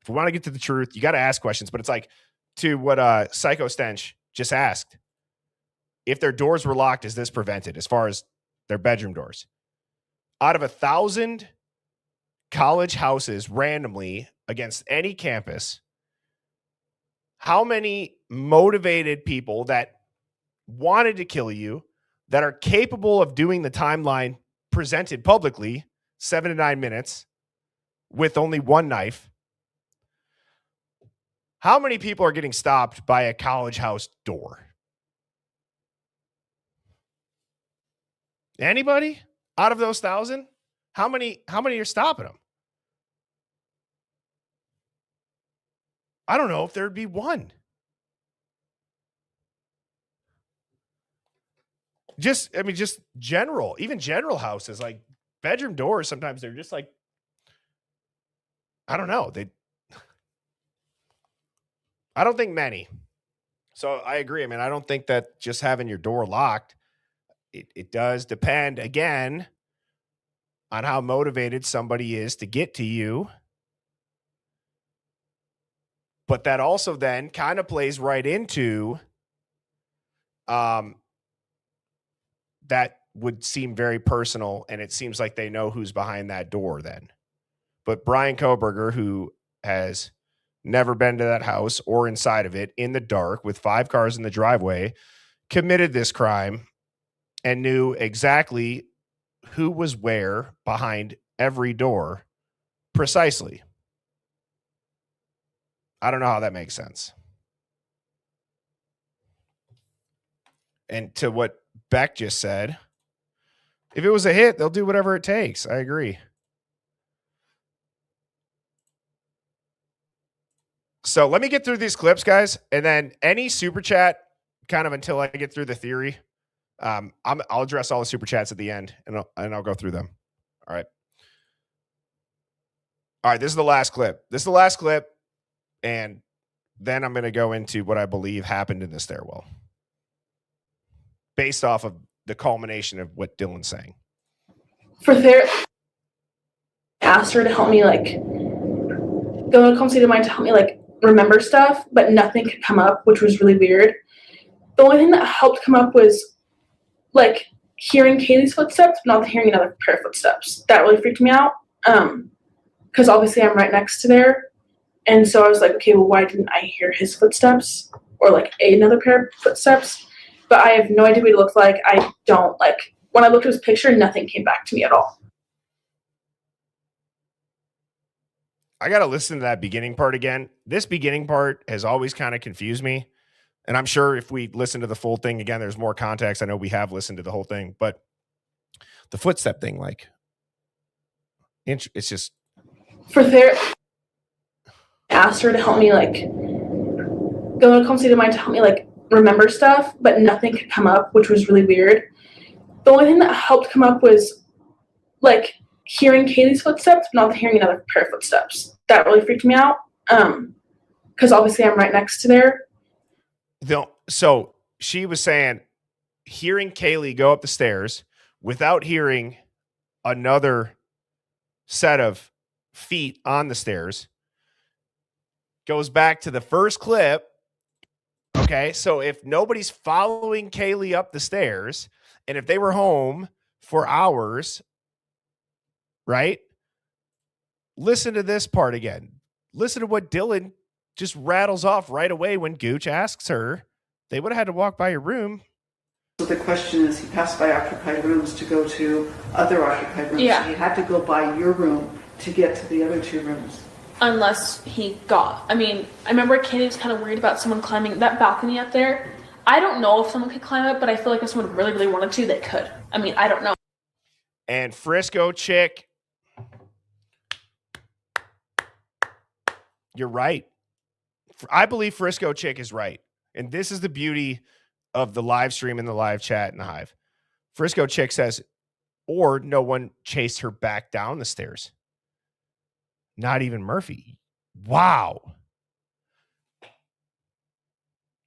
If we want to get to the truth, you got to ask questions. But it's like to what Psycho Stench just asked. If their doors were locked, is this prevented as far as their bedroom doors? Out of 1,000 college houses randomly against any campus, how many motivated people that wanted to kill you, that are capable of doing the timeline presented publicly, 7 to 9 minutes, with only one knife, how many people are getting stopped by a college house door? Anybody out of those 1,000? How many are stopping them? I don't know if there'd be one. Just general, even general houses, like bedroom doors, sometimes they're just like, I don't know. I don't think many. So I agree. I mean, I don't think that just having your door locked, it does depend, again, on how motivated somebody is to get to you. But that also then kind of plays right into that would seem very personal, and it seems like they know who's behind that door then. But Brian Koberger, who has never been to that house or inside of it in the dark with 5 cars in the driveway, committed this crime and knew exactly who was where behind every door precisely. I don't know how that makes sense. And to what Beck just said, if it was a hit, they'll do whatever it takes. I agree. So let me get through these clips, guys, and then any super chat, kind of until I get through the theory. I'll address all the super chats at the end, and I'll go through them. All right. This is the last clip. And then I'm going to go into what I believe happened in the stairwell, based off of the culmination of what Dylan's saying. For therapy, asked her to help me, go to come see to mine to help me, remember stuff, but nothing could come up, which was really weird. The only thing that helped come up was, hearing Kaylee's footsteps, but not hearing another pair of footsteps. That really freaked me out, because obviously I'm right next to there. And so I was like, okay, well, why didn't I hear his footsteps or, another pair of footsteps? But I have no idea what he looked like. I don't, when I looked at his picture, nothing came back to me at all. I got to listen to that beginning part again. This beginning part has always kind of confused me. And I'm sure if we listen to the full thing again, there's more context. I know we have listened to the whole thing, but the footstep thing, it's just. For therapy, asked her to help me, go to come see to mine to help me, remember stuff, but nothing could come up, which was really weird. The only thing that helped come up was, hearing Kaylee's footsteps, but not hearing another pair of footsteps. That really freaked me out, because obviously I'm right next to there. So she was saying hearing Kaylee go up the stairs without hearing another set of feet on the stairs goes back to the first clip. Okay, so if nobody's following Kaylee up the stairs, and if they were home for hours, right? Listen to this part again. Listen to what Dylan just rattles off right away when Gooch asks her. They would have had to walk by your room. So the question is, he passed by occupied rooms to go to other occupied rooms. Yeah. So he had to go by your room to get to the other 2 rooms. unless he got. I mean, I remember Katie was kind of worried about someone climbing that balcony up there. I don't know if someone could climb it, but I feel like if someone really, really wanted to, they could. I mean, I don't know. And Frisco Chick, you're right. I believe Frisco Chick is right. And this is the beauty of the live stream and the live chat in the Hive. Frisco Chick says, or no one chased her back down the stairs. Not even Murphy. Wow.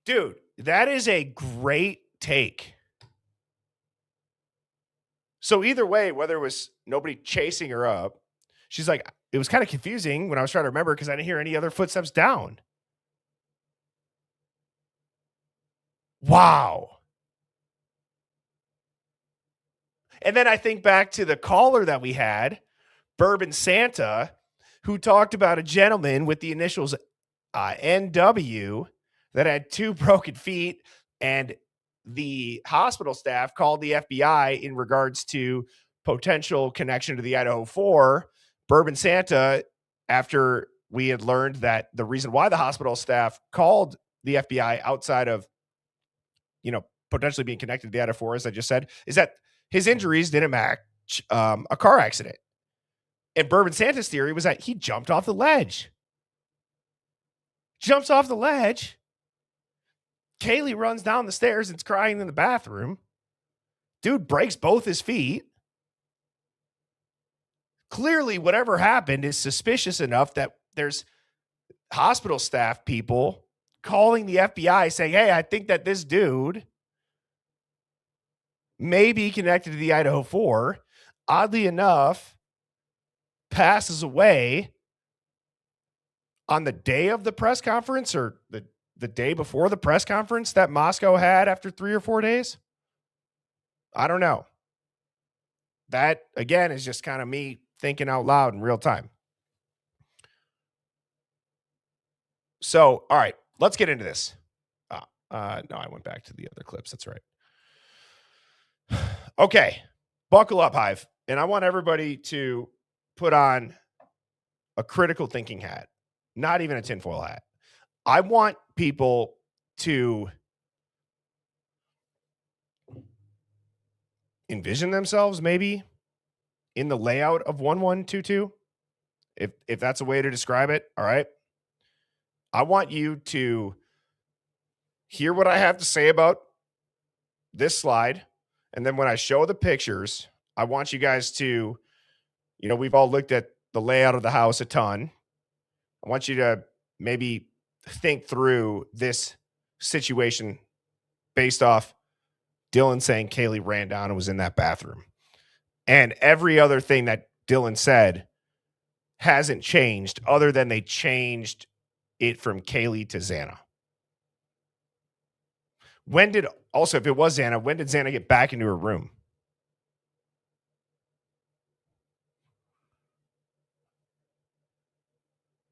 Dude, that is a great take. So either way, whether it was nobody chasing her up, she's like, it was kind of confusing when I was trying to remember because I didn't hear any other footsteps down. Wow. And then I think back to the caller that we had, Bourbon Santa, who talked about a gentleman with the initials NW that had 2 broken feet, and the hospital staff called the FBI in regards to potential connection to the Idaho 4. Bourbon Santa, after we had learned that the reason why the hospital staff called the FBI outside of, potentially being connected to the Idaho 4, as I just said, is that his injuries didn't match a car accident. And Bourbon Santa's theory was that he jumped off the ledge. Jumps off the ledge. Kaylee runs down the stairs and's crying in the bathroom. Dude breaks both his feet. Clearly, whatever happened is suspicious enough that there's hospital staff people calling the FBI saying, hey, I think that this dude may be connected to the Idaho 4. Oddly enough, passes away on the day of the press conference or the day before the press conference that Moscow had after 3 or 4 days. I don't know. That, again, is just kind of me thinking out loud in real time. So, all right, let's get into this. No, I went back to the other clips. That's right. Okay, buckle up, Hive. And I want everybody to put on a critical thinking hat, not even a tinfoil hat. I want people to envision themselves maybe in the layout of 1122, if that's a way to describe it. All right. I want you to hear what I have to say about this slide. And then when I show the pictures, I want you guys to, we've all looked at the layout of the house a ton. I want you to maybe think through this situation based off Dylan saying Kaylee ran down and was in that bathroom. And every other thing that Dylan said hasn't changed other than they changed it from Kaylee to Xana. If it was Xana, when did Xana get back into her room?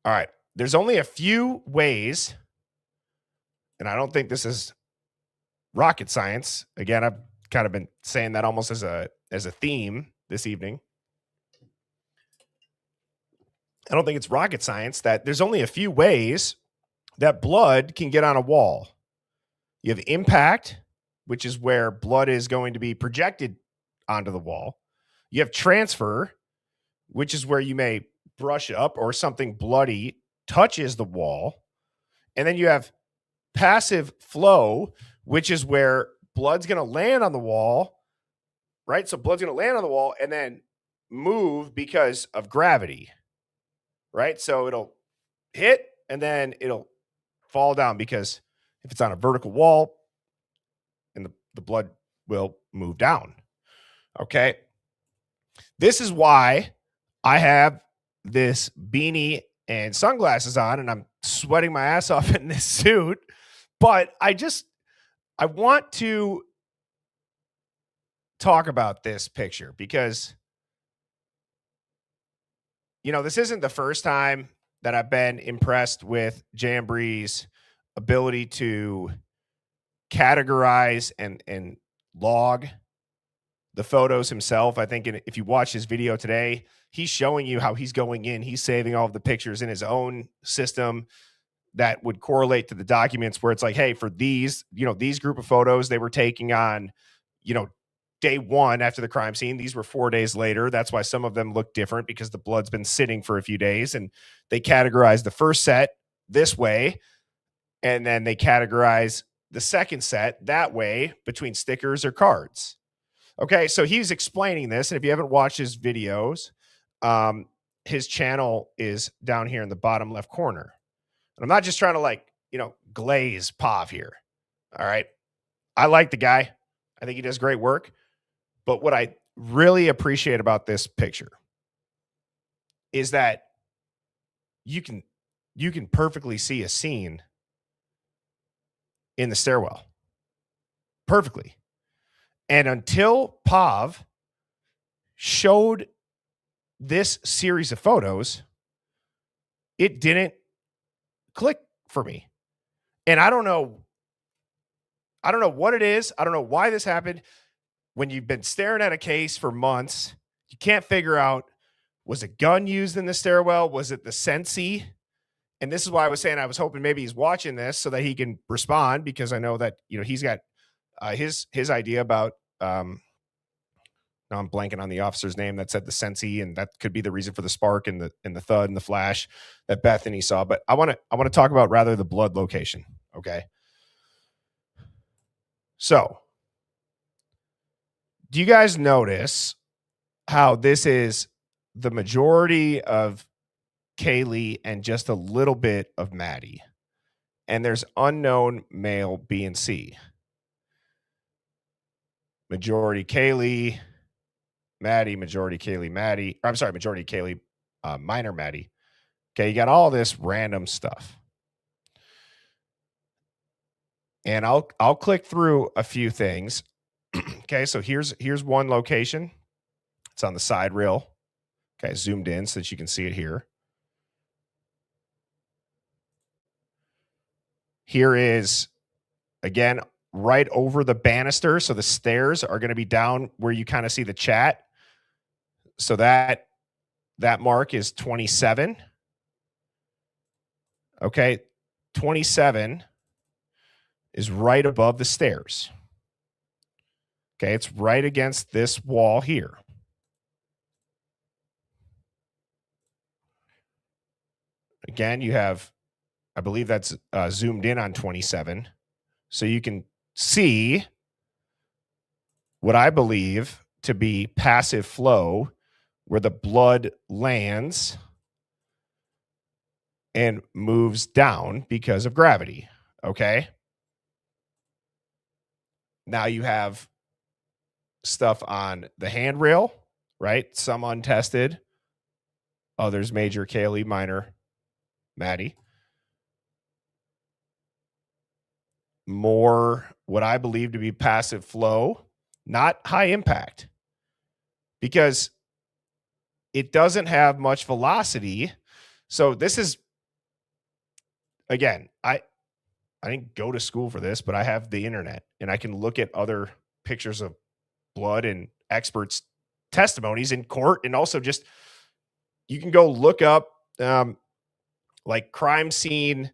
All right. There's only a few ways, and I don't think this is rocket science. Again, I've kind of been saying that almost as a theme this evening. I don't think it's rocket science that there's only a few ways that blood can get on a wall. You have impact, which is where blood is going to be projected onto the wall. You have transfer, which is where you may brush up or something bloody touches the wall. And then you have passive flow, which is where blood's going to land on the wall, right? So blood's going to land on the wall and then move because of gravity, right? So it'll hit and then it'll fall down because if it's on a vertical wall, and the blood will move down. Okay. This is why I have this beanie and sunglasses on and I'm sweating my ass off in this suit. But I want to talk about this picture because, this isn't the first time that I've been impressed with Jamboree's ability to categorize and log the photos himself. I think if you watch his video today, he's showing you how he's going in, he's saving all of the pictures in his own system that would correlate to the documents where it's like, hey, for these, these group of photos they were taking on, day 1 after the crime scene. These were 4 days later. That's why some of them look different, because the blood's been sitting for a few days, and they categorize the first set this way, and then they categorize the second set that way between stickers or cards. Okay, so he's explaining this, and if you haven't watched his videos, his channel is down here in the bottom left corner. And I'm not just trying to glaze Pav here. All right. I like the guy. I think he does great work. But what I really appreciate about this picture is that you can perfectly see a scene in the stairwell. Perfectly. And until Pav showed this series of photos, it didn't click for me. And I don't know what it is. I don't know why this happened. When you've been staring at a case for months, you can't figure out, was a gun used in the stairwell? Was it the Sensi? And this is why I was saying I was hoping maybe he's watching this so that he can respond, because I know that he's got his idea about now I'm blanking on the officer's name that said the Sensi, and that could be the reason for the spark and the thud and the flash that Bethany saw. But I want to talk about rather the blood location. Okay. So, do you guys notice how this is the majority of Kaylee and just a little bit of Maddie? And there's unknown male B and C. Majority Kaylee, Maddie, majority Kaylee, Maddie. I'm sorry, majority Kaylee, minor Maddie. Okay, you got all this random stuff. And I'll click through a few things. Okay, so here's one location. It's on the side rail. Okay, zoomed in so that you can see it here. Here is, again, right over the banister. So the stairs are going to be down where you kind of see the chat. So that mark is 27. Okay, 27 is right above the stairs. Okay, it's right against this wall here. Again, you have, I believe that's zoomed in on 27. So you can see what I believe to be passive flow, where the blood lands and moves down because of gravity. Okay. Now you have stuff on the handrail, right? Some untested, others major Kaylee, minor Maddie. More what I believe to be passive flow, not high impact, because it doesn't have much velocity. So this is, again, I didn't go to school for this, but I have the internet and I can look at other pictures of blood and experts' testimonies in court. And also just, you can go look up like crime scene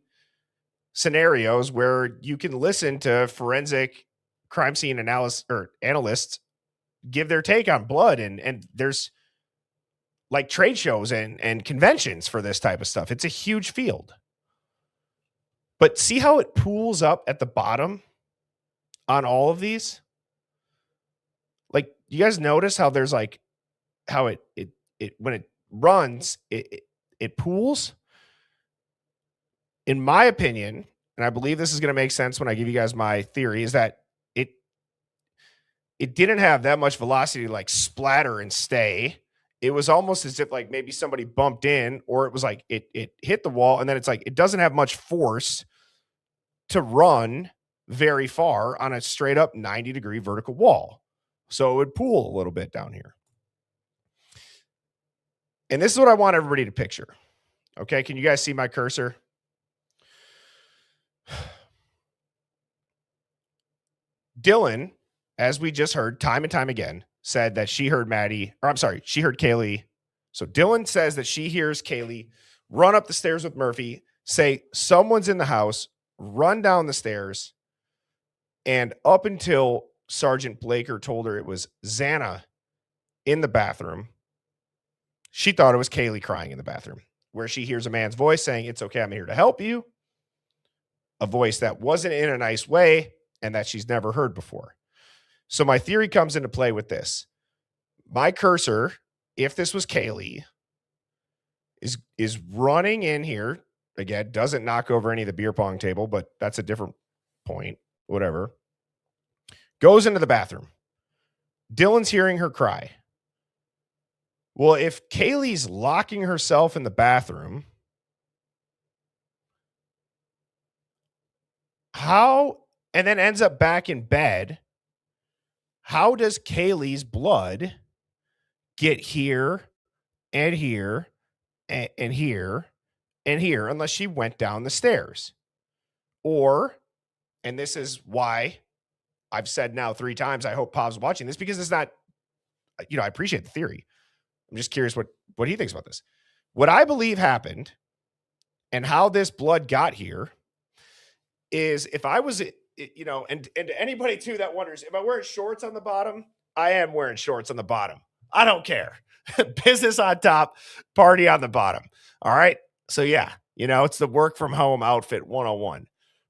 scenarios where you can listen to forensic crime scene analysts give their take on blood. And there's like trade shows and conventions for this type of stuff. It's a huge field. But see how it pools up at the bottom on all of these? Like, you guys notice how there's like, how it when it runs, it pools? In my opinion, and I believe this is going to make sense when I give you guys my theory, is that it didn't have that much velocity to like splatter and stay. It was almost as if like maybe somebody bumped in, or it was like it hit the wall, and then it's like it doesn't have much force to run very far on a straight up 90-degree vertical wall. So it would pool a little bit down here. And this is what I want everybody to picture. Okay, can you guys see my cursor? Dylan, as we just heard time and time again, said that she heard Kaylee So Dylan says that she hears Kaylee run up the stairs with Murphy, say someone's in the house, run down the stairs, and up until Sergeant Blaker told her it was Xana in the bathroom, she thought it was Kaylee crying in the bathroom, where she hears a man's voice saying, "It's okay, I'm here to help you." A voice that wasn't in a nice way and that she's never heard before. So my theory comes into play with this. My cursor, if this was Kaylee, is running in here. Again, doesn't knock over any of the beer pong table, but that's a different point. Whatever. Goes into the bathroom. Dylan's hearing her cry. Well, if Kaylee's locking herself in the bathroom, how, and then ends up back in bed, how does Kaylee's blood get here and here and here and here unless she went down the stairs? Or, and this is why I've said now 3 times, I hope Pov's watching this, because it's not, I appreciate the theory. I'm just curious what he thinks about this. What I believe happened and how this blood got here is, if I was, and to anybody too that wonders, if I wear shorts on the bottom, I am wearing shorts on the bottom. I don't care. Business on top, party on the bottom. All right. So yeah, it's the work from home outfit 101.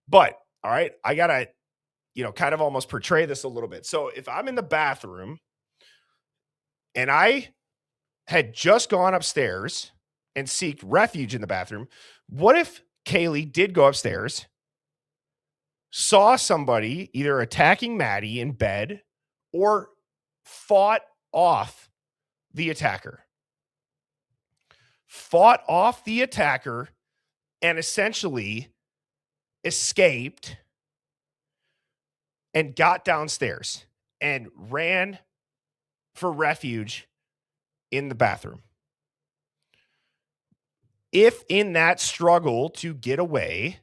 But all right, I got to, kind of almost portray this a little bit. So if I'm in the bathroom and I had just gone upstairs and seeked refuge in the bathroom, what if Kaylee did go upstairs, saw somebody either attacking Maddie in bed or fought off the attacker? Fought off the attacker and essentially escaped and got downstairs and ran for refuge in the bathroom. If in that struggle to get away,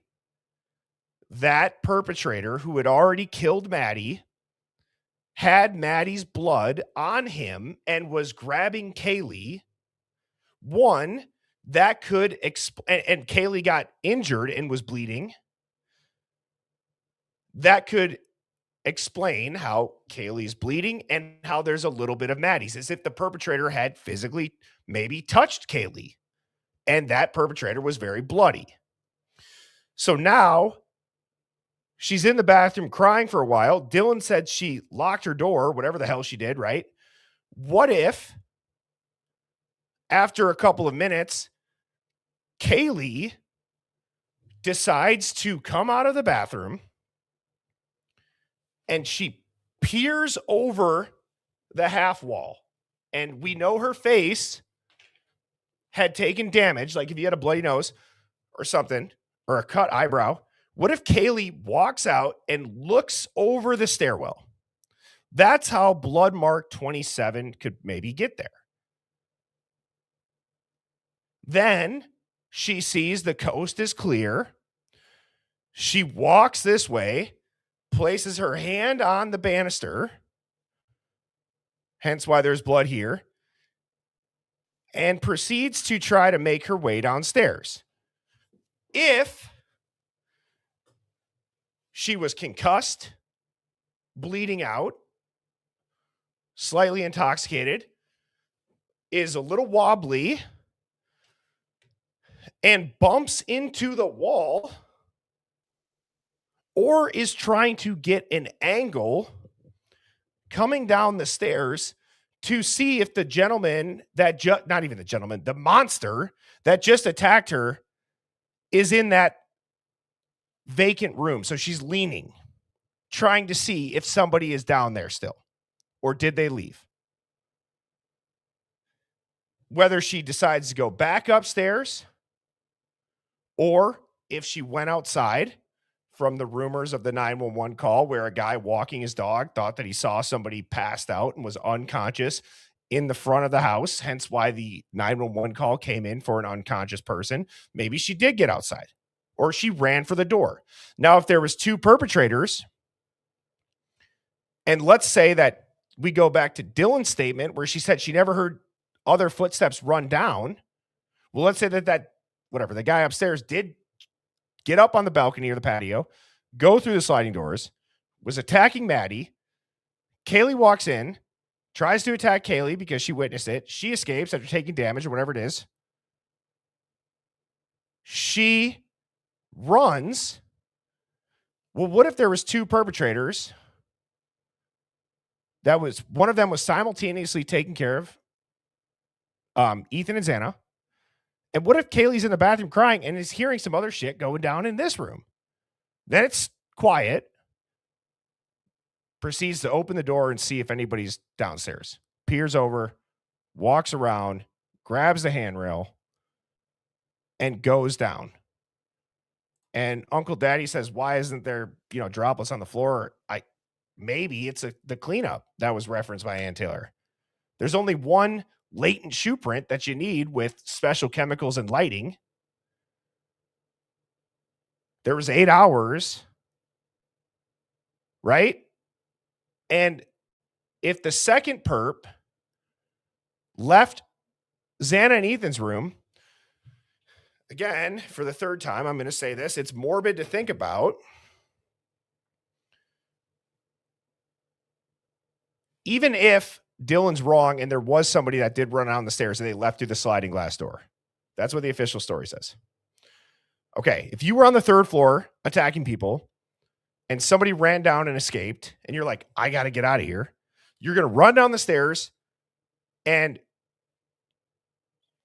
that perpetrator who had already killed Maddie had Maddie's blood on him and was grabbing Kaylee, one, that could and Kaylee got injured and was bleeding, that could explain how Kaylee's bleeding and how there's a little bit of Maddie's, as if the perpetrator had physically maybe touched Kaylee and that perpetrator was very bloody. So now she's in the bathroom crying for a while. Dylan said she locked her door, whatever the hell she did, right? What if after a couple of minutes, Kaylee decides to come out of the bathroom and she peers over the half wall, and we know her face had taken damage, like if you had a bloody nose or something, or a cut eyebrow. What if Kaylee walks out and looks over the stairwell? That's how blood mark 27 could maybe get there. Then she sees the coast is clear. She walks this way, places her hand on the banister, hence why there's blood here, and proceeds to try to make her way downstairs. If she was concussed, bleeding out, slightly intoxicated, is a little wobbly, and bumps into the wall, or is trying to get an angle coming down the stairs to see if the gentleman that not even the gentleman, the monster that just attacked her is in that vacant room. So she's leaning, trying to see if somebody is down there still, or did they leave? Whether she decides to go back upstairs, or if she went outside from the rumors of the 911 call where a guy walking his dog thought that he saw somebody passed out and was unconscious in the front of the house, hence why the 911 call came in for an unconscious person. Maybe she did get outside, or she ran for the door. Now, if there was 2 perpetrators, and let's say that we go back to Dylan's statement where she said she never heard other footsteps run down. Well, let's say that whatever, the guy upstairs did get up on the balcony or the patio, go through the sliding doors, was attacking Maddie. Kaylee walks in, tries to attack Kaylee because she witnessed it. She escapes after taking damage or whatever it is. She runs. Well, what if there was two perpetrators? That was one of them was simultaneously taking care of Ethan and Xana. And what if Kaylee's in the bathroom crying and is hearing some other shit going down in this room? Then it's quiet. Proceeds to open the door and see if anybody's downstairs. Peers over, walks around, grabs the handrail, and goes down. And Uncle Daddy says, why isn't there, droplets on the floor? Maybe it's the cleanup that was referenced by Ann Taylor. There's only one latent shoe print that you need with special chemicals and lighting. There was 8 hours, right? And if the second perp left Xana and Ethan's room, again, for the third time, I'm going to say this, it's morbid to think about. Even if Dylan's wrong and there was somebody that did run down the stairs and they left through the sliding glass door. That's what the official story says. Okay, if you were on the third floor attacking people and somebody ran down and escaped and you're like, I got to get out of here, you're going to run down the stairs and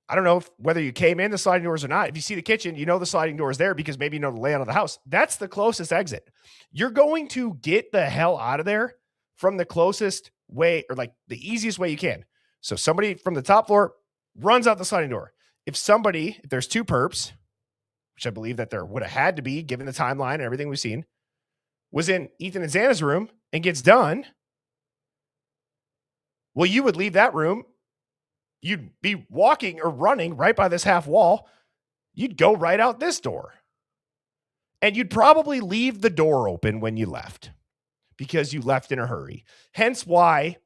I don't know whether you came in the sliding doors or not. If you see the kitchen, you know the sliding door is there because maybe you know the layout of the house. That's the closest exit. You're going to get the hell out of there from the closest way or like the easiest way you can. So somebody from the top floor runs out the sliding door. If there's two perps, which I believe that there would have had to be given the timeline and everything we've seen, was in Ethan and Xana's room and gets done, well, you would leave that room. You'd be walking or running right by this half wall. You'd go right out this door. And you'd probably leave the door open when you left because you left in a hurry. Hence why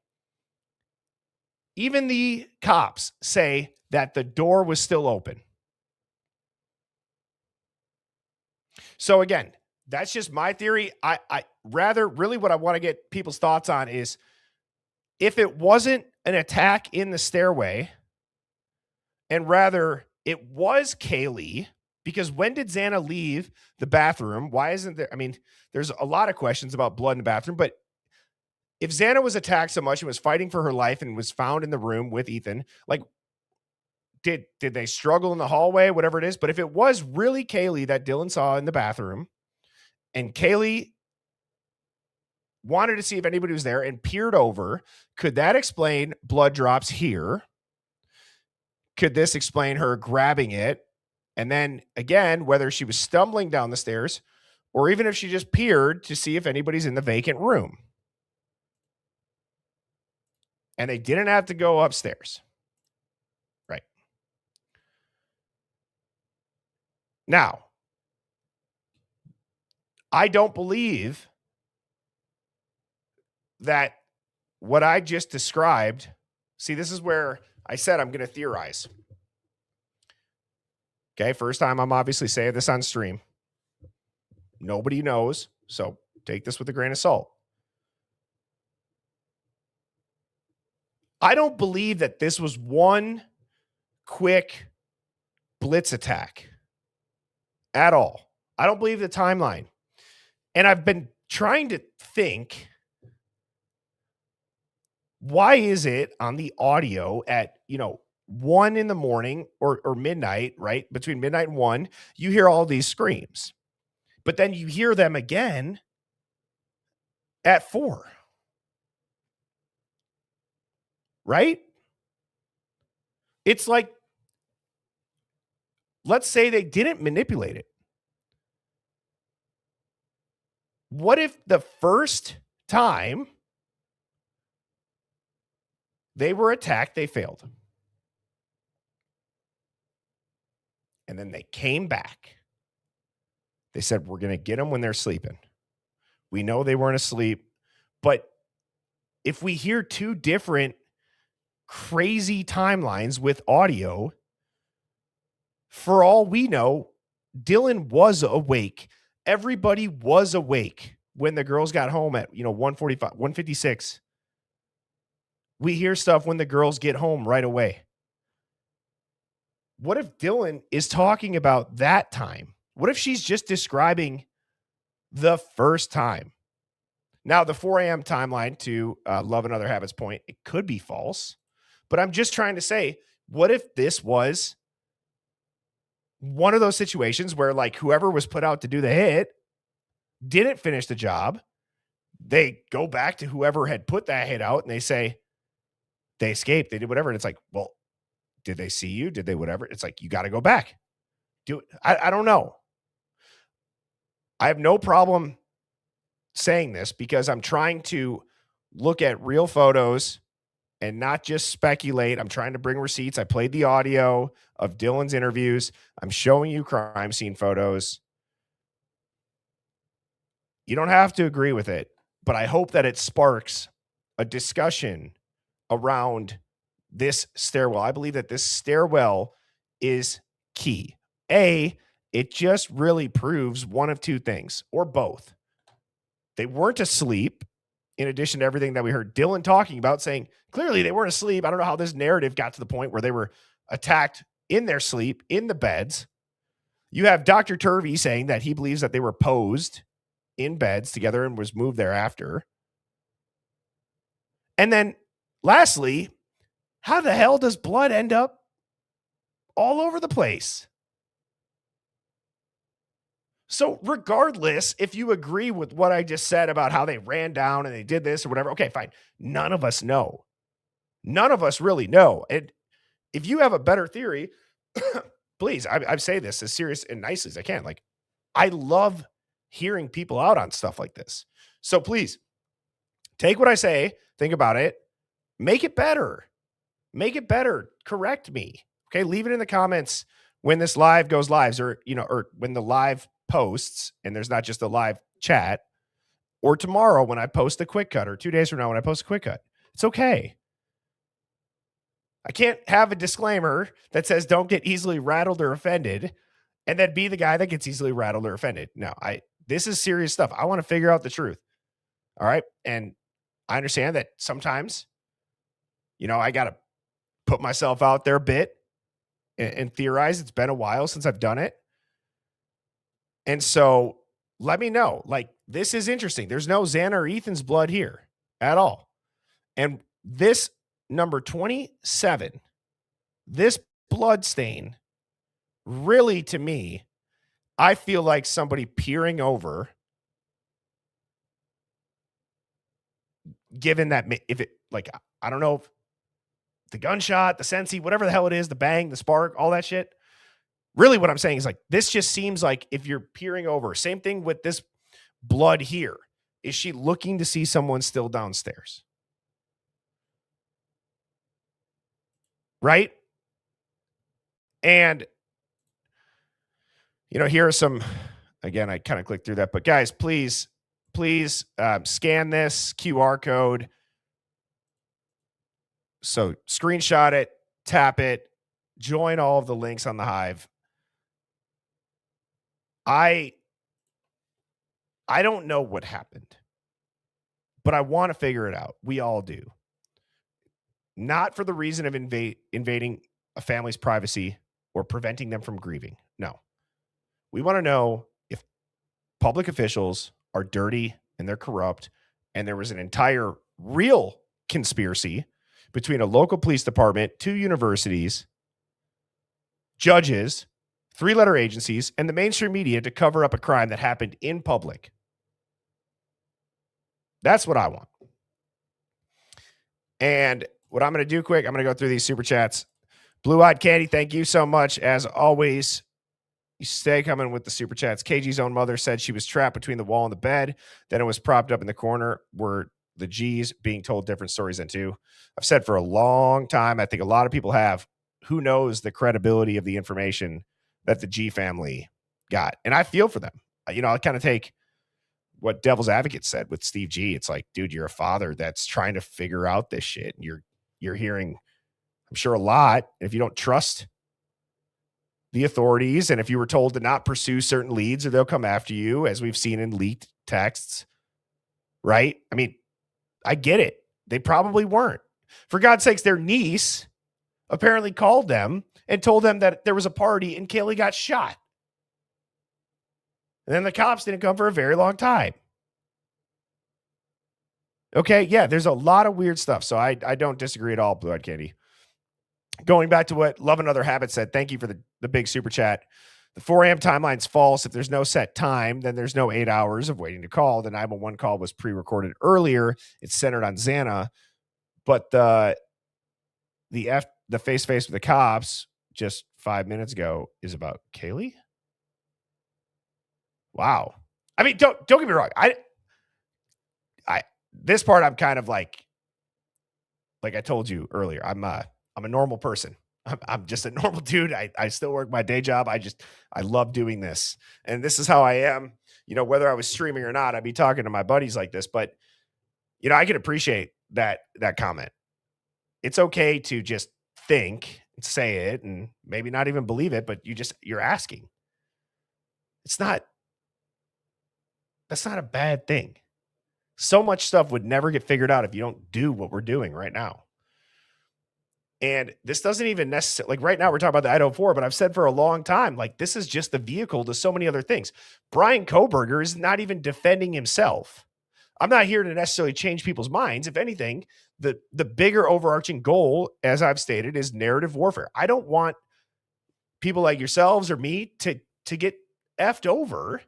even the cops say that the door was still open. So again, that's just my theory. I rather really what I want to get people's thoughts on is if it wasn't an attack in the stairway and rather it was Kaylee, because when did Xana leave the bathroom? Why isn't there? I mean, there's a lot of questions about blood in the bathroom, but if Xana was attacked so much and was fighting for her life and was found in the room with Ethan, like, did they struggle in the hallway, whatever it is? But if it was really Kaylee that Dylan saw in the bathroom and Kaylee wanted to see if anybody was there and peered over, could that explain blood drops here? Could this explain her grabbing it? And then again, whether she was stumbling down the stairs or even if she just peered to see if anybody's in the vacant room. And they didn't have to go upstairs. Right. Now, I don't believe that what I just described, see, this is where I said I'm going to theorize. Okay, first time I'm obviously saying this on stream. Nobody knows, so take this with a grain of salt. I don't believe that this was one quick blitz attack at all. I don't believe the timeline. And I've been trying to think, why is it on the audio at, 1 in the morning or midnight, right? Between midnight and 1, you hear all these screams. But then you hear them again at 4. Right? It's like, let's say they didn't manipulate it. What if the first time they were attacked, they failed? And then they came back. They said, we're going to get them when they're sleeping. We know they weren't asleep. But if we hear two different crazy timelines with audio. For all we know, Dylan was awake. Everybody was awake when the girls got home at 1:45, 1:56. We hear stuff when the girls get home right away. What if Dylan is talking about that time? What if she's just describing the first time? Now, the 4 a.m. timeline to Love and Other Habits point, it could be false. But I'm just trying to say, what if this was one of those situations where, like, whoever was put out to do the hit didn't finish the job? They go back to whoever had put that hit out and they say, they escaped, they did whatever. And it's like, well, did they see you? Did they whatever? It's like, you got to go back. Do it. I don't know. I have no problem saying this because I'm trying to look at real photos and not just speculate. I'm trying to bring receipts. I played the audio of Dylan's interviews. I'm showing you crime scene photos. You don't have to agree with it, but I hope that it sparks a discussion around this stairwell. I believe that this stairwell is key. It just really proves one of two things, or both. They weren't asleep, in addition to everything that we heard Dylan talking about, saying clearly they weren't asleep. I don't know how this narrative got to the point where they were attacked in their sleep, in the beds. You have Dr. Turvey saying that he believes that they were posed in beds together and was moved thereafter. And then lastly, how the hell does blood end up all over the place? So regardless, if you agree with what I just said about how they ran down and they did this or whatever, okay, fine. None of us know. None of us really know. And if you have a better theory, please, I say this as serious and nicely as I can. Like, I love hearing people out on stuff like this. So please, take what I say, think about it, make it better. Make it better. Correct me. Okay, leave it in the comments when this live goes live, or when the live posts and there's not just a live chat, or tomorrow when I post a quick cut, or 2 days from now when I post a quick cut. It's okay. I can't have a disclaimer that says don't get easily rattled or offended and then be the guy that gets easily rattled or offended. No, this is serious stuff. I want to figure out the truth. All right. And I understand that sometimes, I got to put myself out there a bit and theorize. It's been a while since I've done it. And so let me know. Like, this is interesting. There's no Xana or Ethan's blood here at all. And this number 27, this blood stain, really, to me, I feel like somebody peering over, given that if it, like, I don't know if the gunshot, the Sensi, whatever the hell it is, the bang, the spark, all that shit. Really what I'm saying is, like, this just seems like if you're peering over, same thing with this blood here. Is she looking to see someone still downstairs? Right? And, here are some, again, I kind of clicked through that, but guys, please scan this QR code. So screenshot it, tap it, join all of the links on the Hive. I don't know what happened, but I want to figure it out. We all do. Not for the reason of invading a family's privacy or preventing them from grieving. No. We want to know if public officials are dirty and they're corrupt, and there was an entire real conspiracy between a local police department, 2 universities, judges, 3-letter agencies, and the mainstream media to cover up a crime that happened in public. That's what I want. And what I'm going to do quick, I'm going to go through these super chats. Blue-Eyed Candy, thank you so much. As always, you stay coming with the super chats. KG's own mother said she was trapped between the wall and the bed. Then it was propped up in the corner. Were the G's being told different stories than two? I've said for a long time, I think a lot of people have, who knows the credibility of the information that the G family got. And I feel for them. I kind of take what Devil's Advocate said with Steve G. It's like, dude, you're a father that's trying to figure out this shit. You're hearing I'm sure a lot. If you don't trust the authorities, and if you were told to not pursue certain leads or they'll come after you, as we've seen in leaked texts, right? I mean, I get it. They probably weren't. For God's sakes, their niece apparently called them and told them that there was a party and Kaylee got shot. And then the cops didn't come for a very long time. Okay, yeah, there's a lot of weird stuff. So I don't disagree at all, Blue Eyed Candy. Going back to what Love Another Habit said, thank you for the big super chat. The 4 a.m. timeline's false. If there's no set time, then there's no 8 hours of waiting to call. The 911 call was pre-recorded earlier. It's centered on Xana. But the face-to-face with the cops just 5 minutes ago is about Kaylee? Wow. I mean, don't get me wrong. I this part I'm kind of like I told you earlier, I'm a normal person. I'm just a normal dude. I still work my day job. I love doing this. And this is how I am. You know, whether I was streaming or not, I'd be talking to my buddies like this. But, you know, I can appreciate that comment. It's okay to just think and say it and maybe not even believe it, but you're asking. That's not a bad thing. So much stuff would never get figured out if you don't do what we're doing right now. And this doesn't even necessarily, like right now we're talking about the Idaho 4, but I've said for a long time, like this is just the vehicle to so many other things. Brian Koberger is not even defending himself. I'm not here to necessarily change people's minds. If anything, the bigger overarching goal, as I've stated, is narrative warfare. I don't want people like yourselves or me to get effed over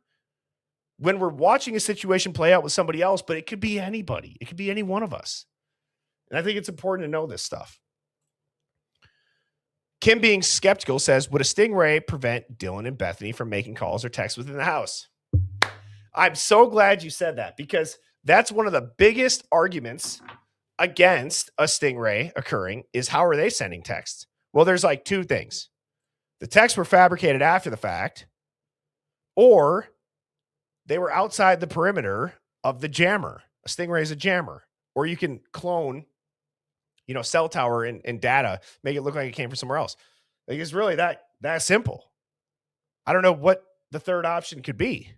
when we're watching a situation play out with somebody else, but it could be anybody. It could be any one of us. And I think it's important to know this stuff. Kim, being skeptical, says, would a stingray prevent Dylan and Bethany from making calls or texts within the house? I'm so glad you said that, because that's one of the biggest arguments against a stingray occurring is how are they sending texts? Well, there's like two things. The texts were fabricated after the fact, or they were outside the perimeter of the jammer. A stingray is a jammer, or you can clone, cell tower and data, make it look like it came from somewhere else. Like it's really that simple. I don't know what the third option could be.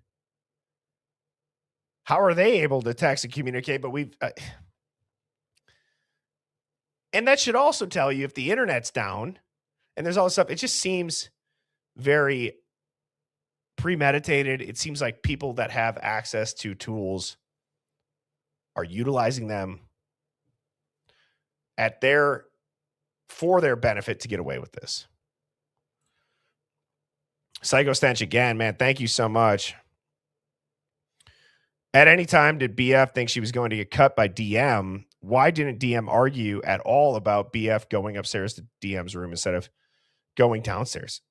How are they able to text and communicate? But and that should also tell you if the internet's down and there's all this stuff, it just seems very premeditated. It seems like people that have access to tools are utilizing them for their benefit to get away with this. Psycho Stench again, man. Thank you so much. At any time, did BF think she was going to get cut by DM? Why didn't DM argue at all about BF going upstairs to DM's room instead of going downstairs?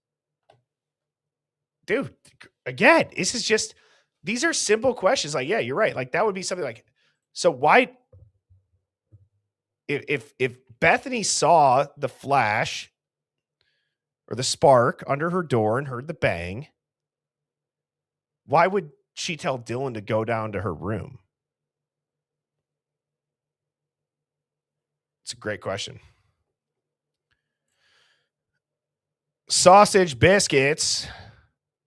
Dude, again, these are simple questions. Like, yeah, you're right. Like that would be something like, so why, if Bethany saw the flash or the spark under her door and heard the bang, why would she tell Dylan to go down to her room? It's a great question. Sausage Biscuits.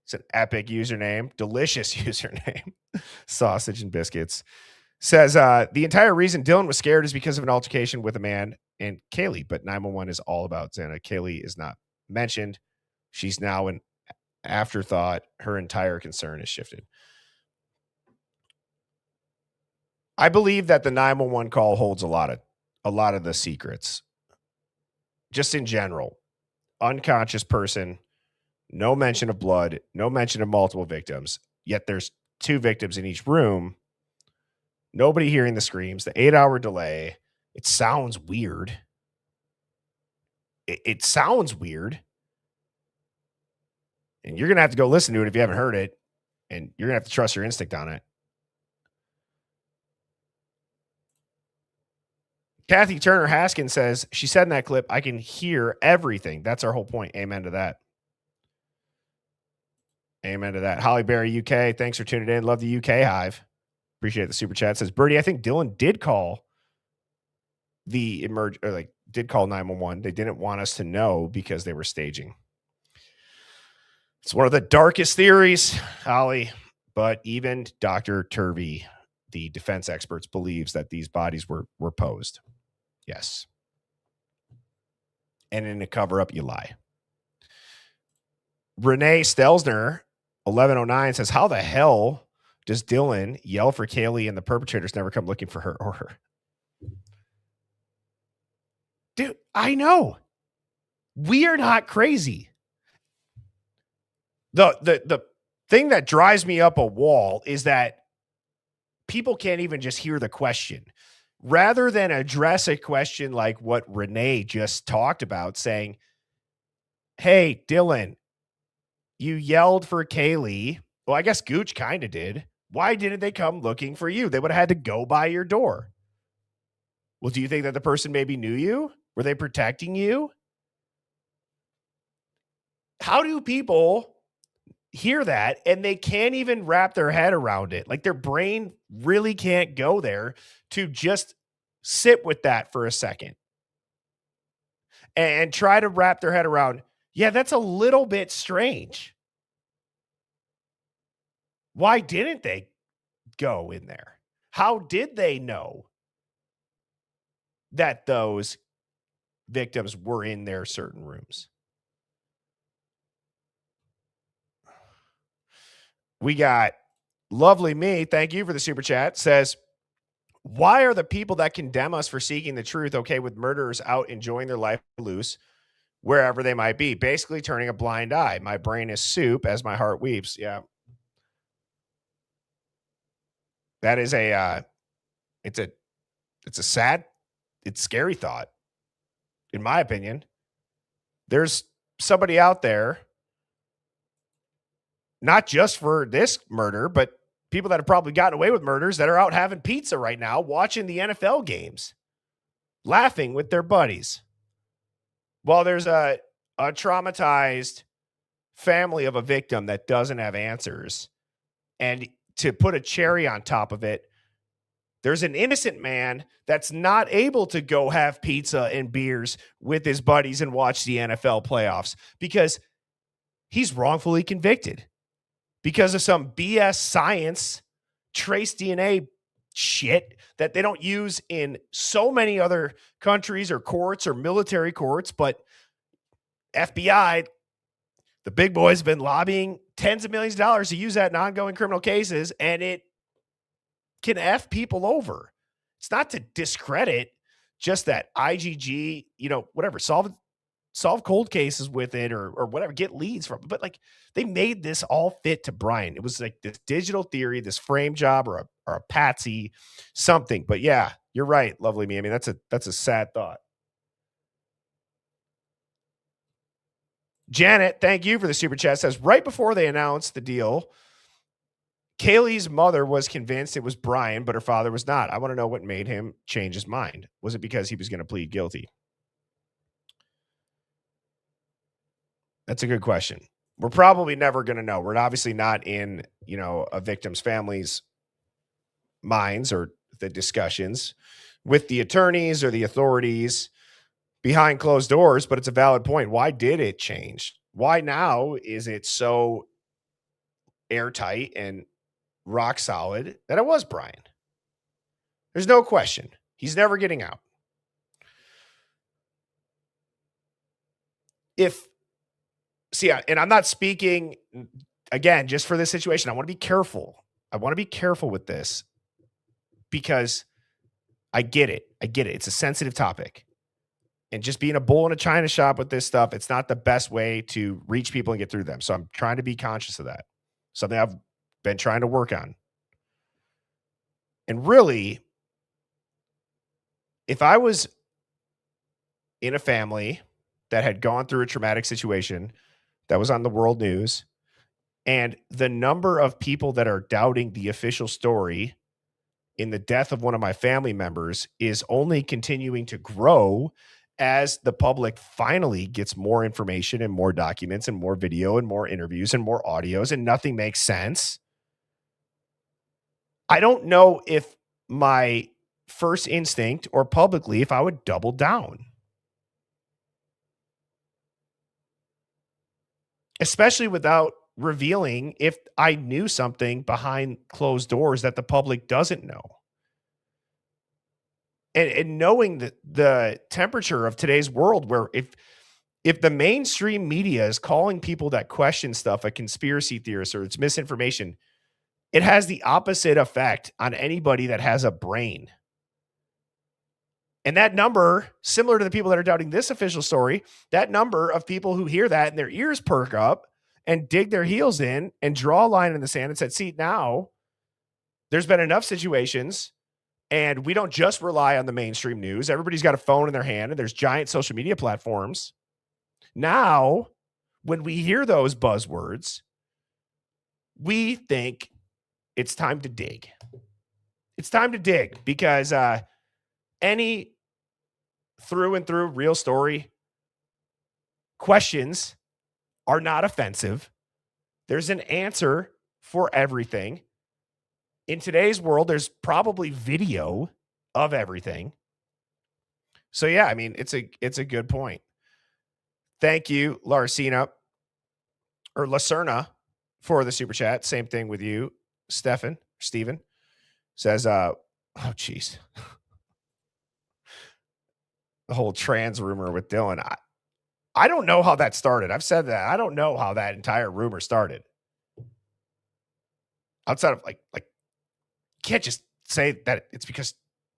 It's an epic username. Delicious username. Sausage and Biscuits. Says, the entire reason Dylan was scared is because of an altercation with a man and Kaylee, but 911 is all about Xana. Kaylee is not mentioned. She's now an afterthought. Her entire concern is shifted. I believe that the 911 call holds a lot of the secrets. Just in general. Unconscious person, no mention of blood, no mention of multiple victims, yet there's 2 victims in each room. Nobody hearing the screams, the 8-hour delay. It sounds weird. It sounds weird. And you're going to have to go listen to it if you haven't heard it. And you're going to have to trust your instinct on it. Kathy Turner Haskins says, she said in that clip, I can hear everything. That's our whole point. Amen to that. Amen to that. Holly Berry, UK. Thanks for tuning in. Love the UK Hive. Appreciate the super chat. Says, Birdie, I think Dylan did call did call 911. They didn't want us to know because they were staging. It's one of the darkest theories, Holly, but even Dr. Turvey, the defense experts, believes that these bodies were posed. Yes. And in a cover-up, you lie. Renee Stelzner, 1109, says, how the hell does Dylan yell for Kaylee and the perpetrators never come looking for her or her? Dude, I know. We are not crazy. The thing that drives me up a wall is that people can't even just hear the question. Rather than address a question like what Renee just talked about, saying, hey, Dylan, you yelled for Kaylee. Well, I guess Gooch kind of did. Why didn't they come looking for you? They would have had to go by your door. Well, do you think that the person maybe knew you? Were they protecting you? How do people hear that and they can't even wrap their head around it? Like their brain really can't go there to just sit with that for a second and try to wrap their head around, yeah, that's a little bit strange. Why didn't they go in there? How did they know that those victims were in their certain rooms? We got Lovely Me, thank you for the super chat, says, why are the people that condemn us for seeking the truth okay with murderers out enjoying their life loose wherever they might be? Basically turning a blind eye. My brain is soup as my heart weeps. Yeah. That is it's a sad, it's scary thought, in my opinion. There's somebody out there, not just for this murder, but people that have probably gotten away with murders that are out having pizza right now, watching the NFL games, laughing with their buddies. While there's a traumatized family of a victim that doesn't have answers. And to put a cherry on top of it, there's an innocent man that's not able to go have pizza and beers with his buddies and watch the NFL playoffs because he's wrongfully convicted because of some BS science, trace DNA shit that they don't use in so many other countries or courts or military courts. But FBI, the big boys, have been lobbying tens of millions of dollars to use that in ongoing criminal cases, and it can F people over. It's not to discredit just that IGG, whatever, solve cold cases with it or whatever, get leads from it. But like they made this all fit to Brian. It was like this digital theory, this frame job or a patsy, something. But yeah, you're right, Lovely Me. I mean, that's a sad thought. Janet, thank you for the super chat, says right before they announced the deal, Kaylee's mother was convinced it was Brian, but her father was not. I want to know what made him change his mind. Was it because he was going to plead guilty? That's a good question. We're probably never going to know. We're obviously not in, a victim's family's minds or the discussions with the attorneys or the authorities behind closed doors, but it's a valid point. Why did it change? Why now is it so airtight and rock solid that it was Brian? There's no question. He's never getting out. And I'm not speaking, again, just for this situation. I want to be careful. I want to be careful with this because I get it. It's a sensitive topic. And just being a bull in a china shop with this stuff, it's not the best way to reach people and get through them. So I'm trying to be conscious of that. Something I've been trying to work on. And really, if I was in a family that had gone through a traumatic situation that was on the world news, and the number of people that are doubting the official story in the death of one of my family members is only continuing to grow as the public finally gets more information and more documents and more video and more interviews and more audios, and nothing makes sense. I don't know if my first instinct or publicly if I would double down. Especially without revealing if I knew something behind closed doors that the public doesn't know. And knowing the temperature of today's world, where if the mainstream media is calling people that question stuff a conspiracy theorist or it's misinformation, it has the opposite effect on anybody that has a brain. And that number, similar to the people that are doubting this official story, that number of people who hear that and their ears perk up and dig their heels in and draw a line in the sand and said, see, now there's been enough situations and we don't just rely on the mainstream news. Everybody's got a phone in their hand and there's giant social media platforms. Now, when we hear those buzzwords, we think it's time to dig. It's time to dig because any through and through real story questions are not offensive. There's an answer for everything. In today's world, there's probably video of everything. So yeah, I mean, it's a good point. Thank you, Lacerna, for the super chat. Same thing with you, Steven says, oh geez. The whole trans rumor with Dylan. I don't know how that started. I've said that. I don't know how that entire rumor started. Outside of like you can't just say that it's because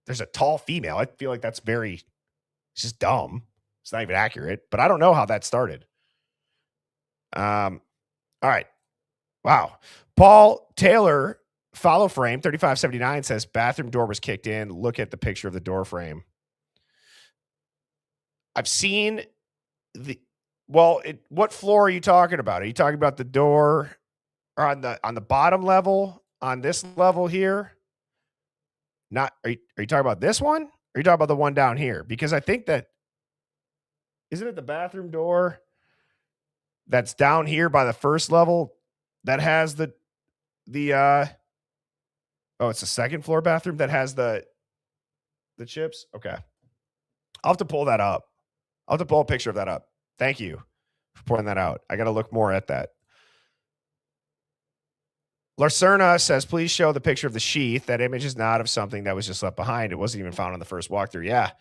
there's a tall female. I feel like it's just dumb. It's not even accurate, but I don't know how that started. All right. Wow. Paul Taylor, follow frame 3579 says bathroom door was kicked in. Look at the picture of the door frame. I've seen what floor are you talking about? Are you talking about the door or on the bottom level, on this level here? Not, are you talking about this one? Or are you talking about the one down here? Because I think that, isn't it the bathroom door that's down here by the first level that has it's the second floor bathroom that has the chips? Okay. I'll have to pull that up. I'll have to pull a picture of that up. Thank you for pointing that out. I got to look more at that. Lacerna says, please show the picture of the sheath. That image is not of something that was just left behind. It wasn't even found on the first walkthrough. Yeah.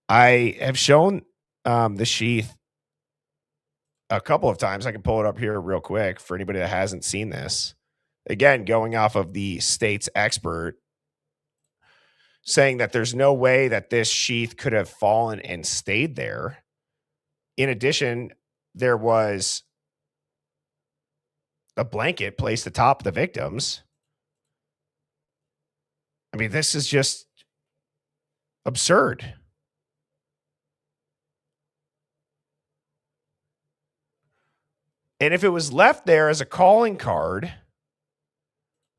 I have shown the sheath a couple of times. I can pull it up here real quick for anybody that hasn't seen this. Again, going off of the state's expert saying that there's no way that this sheath could have fallen and stayed there. In addition, there was a blanket placed atop the victims. I mean, this is just absurd. And if it was left there as a calling card,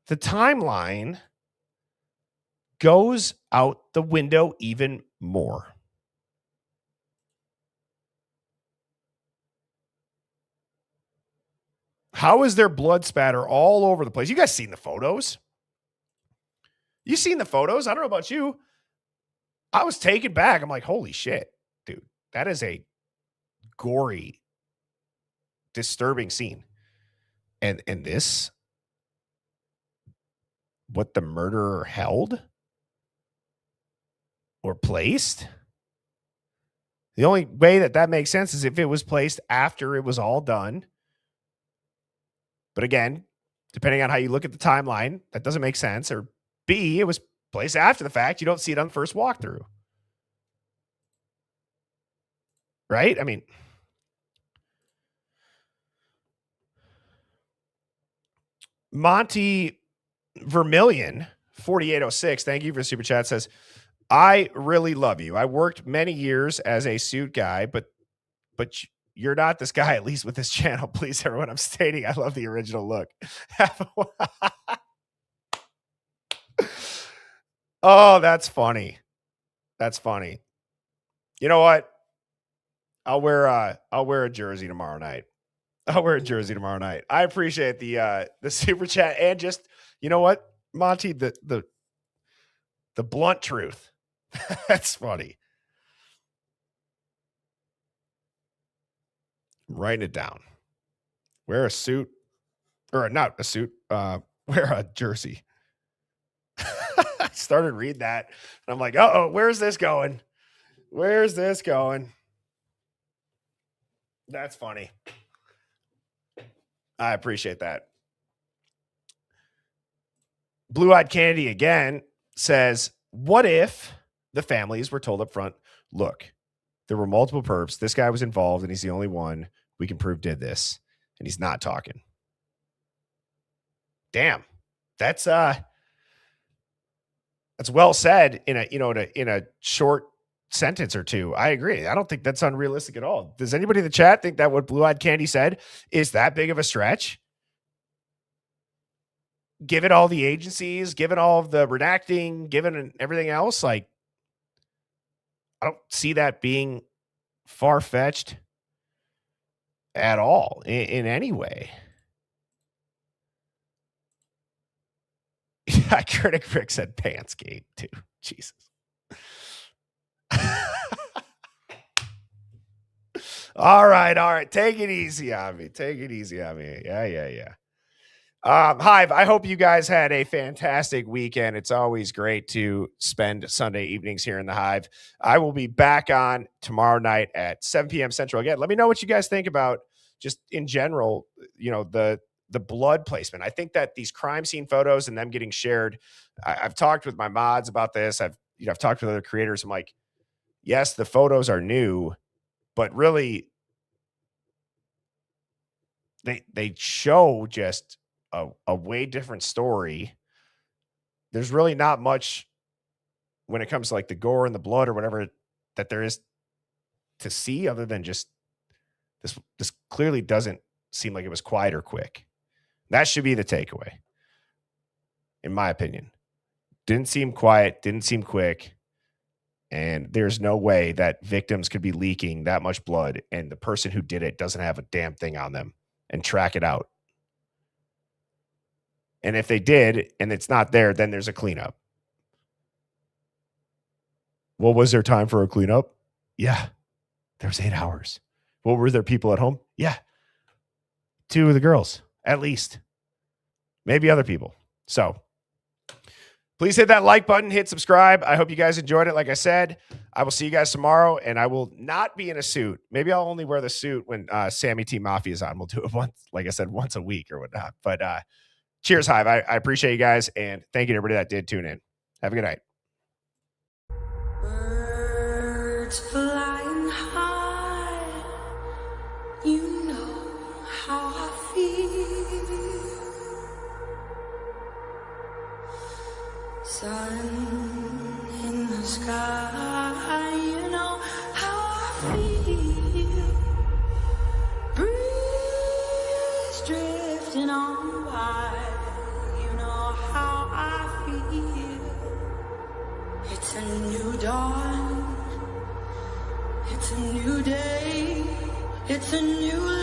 the timeline goes out the window even more. How is there blood spatter all over the place? You guys seen the photos? You seen the photos? I don't know about you. I was taken back. I'm like, holy shit, dude. That is a gory, disturbing scene. And this, what the murderer held or placed? The only way that makes sense is if it was placed after it was all done. But again, depending on how you look at the timeline, that doesn't make sense. Or B, it was placed after the fact. You don't see it on the first walkthrough. Right? I mean, Monty Vermillion, 4806, thank you for the super chat, says, I really love you. I worked many years as a suit guy, but you're not this guy, at least with this channel. Please, everyone, I'm stating I love the original look. Oh, that's funny. That's funny. You know what? I'll wear a jersey tomorrow night. I appreciate the super chat and just, you know what, Monty, the The blunt truth. That's funny. I'm writing it down. Wear a suit, or not a suit, wear a jersey. I started reading that, and I'm like, uh-oh, where's this going? Where's this going? That's funny. I appreciate that. Blue-Eyed Candy again says, what if the families were told up front, look, there were multiple perps. This guy was involved, and he's the only one we can prove did this, and he's not talking. Damn. That's well said in a short sentence or two. I agree. I don't think that's unrealistic at all. Does anybody in the chat think that what Blue-Eyed Candy said is that big of a stretch? Given all the agencies, given all of the redacting, given everything else, like, I don't see that being far-fetched at all in any way. Yeah, Critic Rick said Pantscape too. Jesus. All right. Take it easy on me. Yeah. Hive, I hope you guys had a fantastic weekend. It's always great to spend Sunday evenings here in the Hive. I will be back on tomorrow night at 7 p.m. Central again. Let me know what you guys think about just in general, the blood placement. I think that these crime scene photos and them getting shared, I've talked with my mods about this. I've talked with other creators. I'm like, yes, the photos are new, but really they show just a way different story. There's really not much when it comes to like the gore and the blood or whatever that there is to see other than just this clearly doesn't seem like it was quiet or quick. That should be the takeaway, in my opinion. Didn't seem quiet, didn't seem quick, and there's no way that victims could be leaking that much blood and the person who did it doesn't have a damn thing on them and track it out. And if they did and it's not there, then there's a cleanup. Well, was there time for a cleanup? Yeah. There was 8 hours. Well, were there people at home? Yeah. 2 of the girls, at least. Maybe other people. So please hit that like button, hit subscribe. I hope you guys enjoyed it. Like I said, I will see you guys tomorrow, and I will not be in a suit. Maybe I'll only wear the suit when Sammy T Mafia is on. We'll do it once, like I said, once a week or whatnot. But cheers, Hive. I appreciate you guys, and thank you to everybody that did tune in. Have a good night. Birds flying high, you know how I feel. Sun in the sky, you know how I feel. Breeze drifting on by, you know how I feel. It's a new dawn, it's a new day, it's a new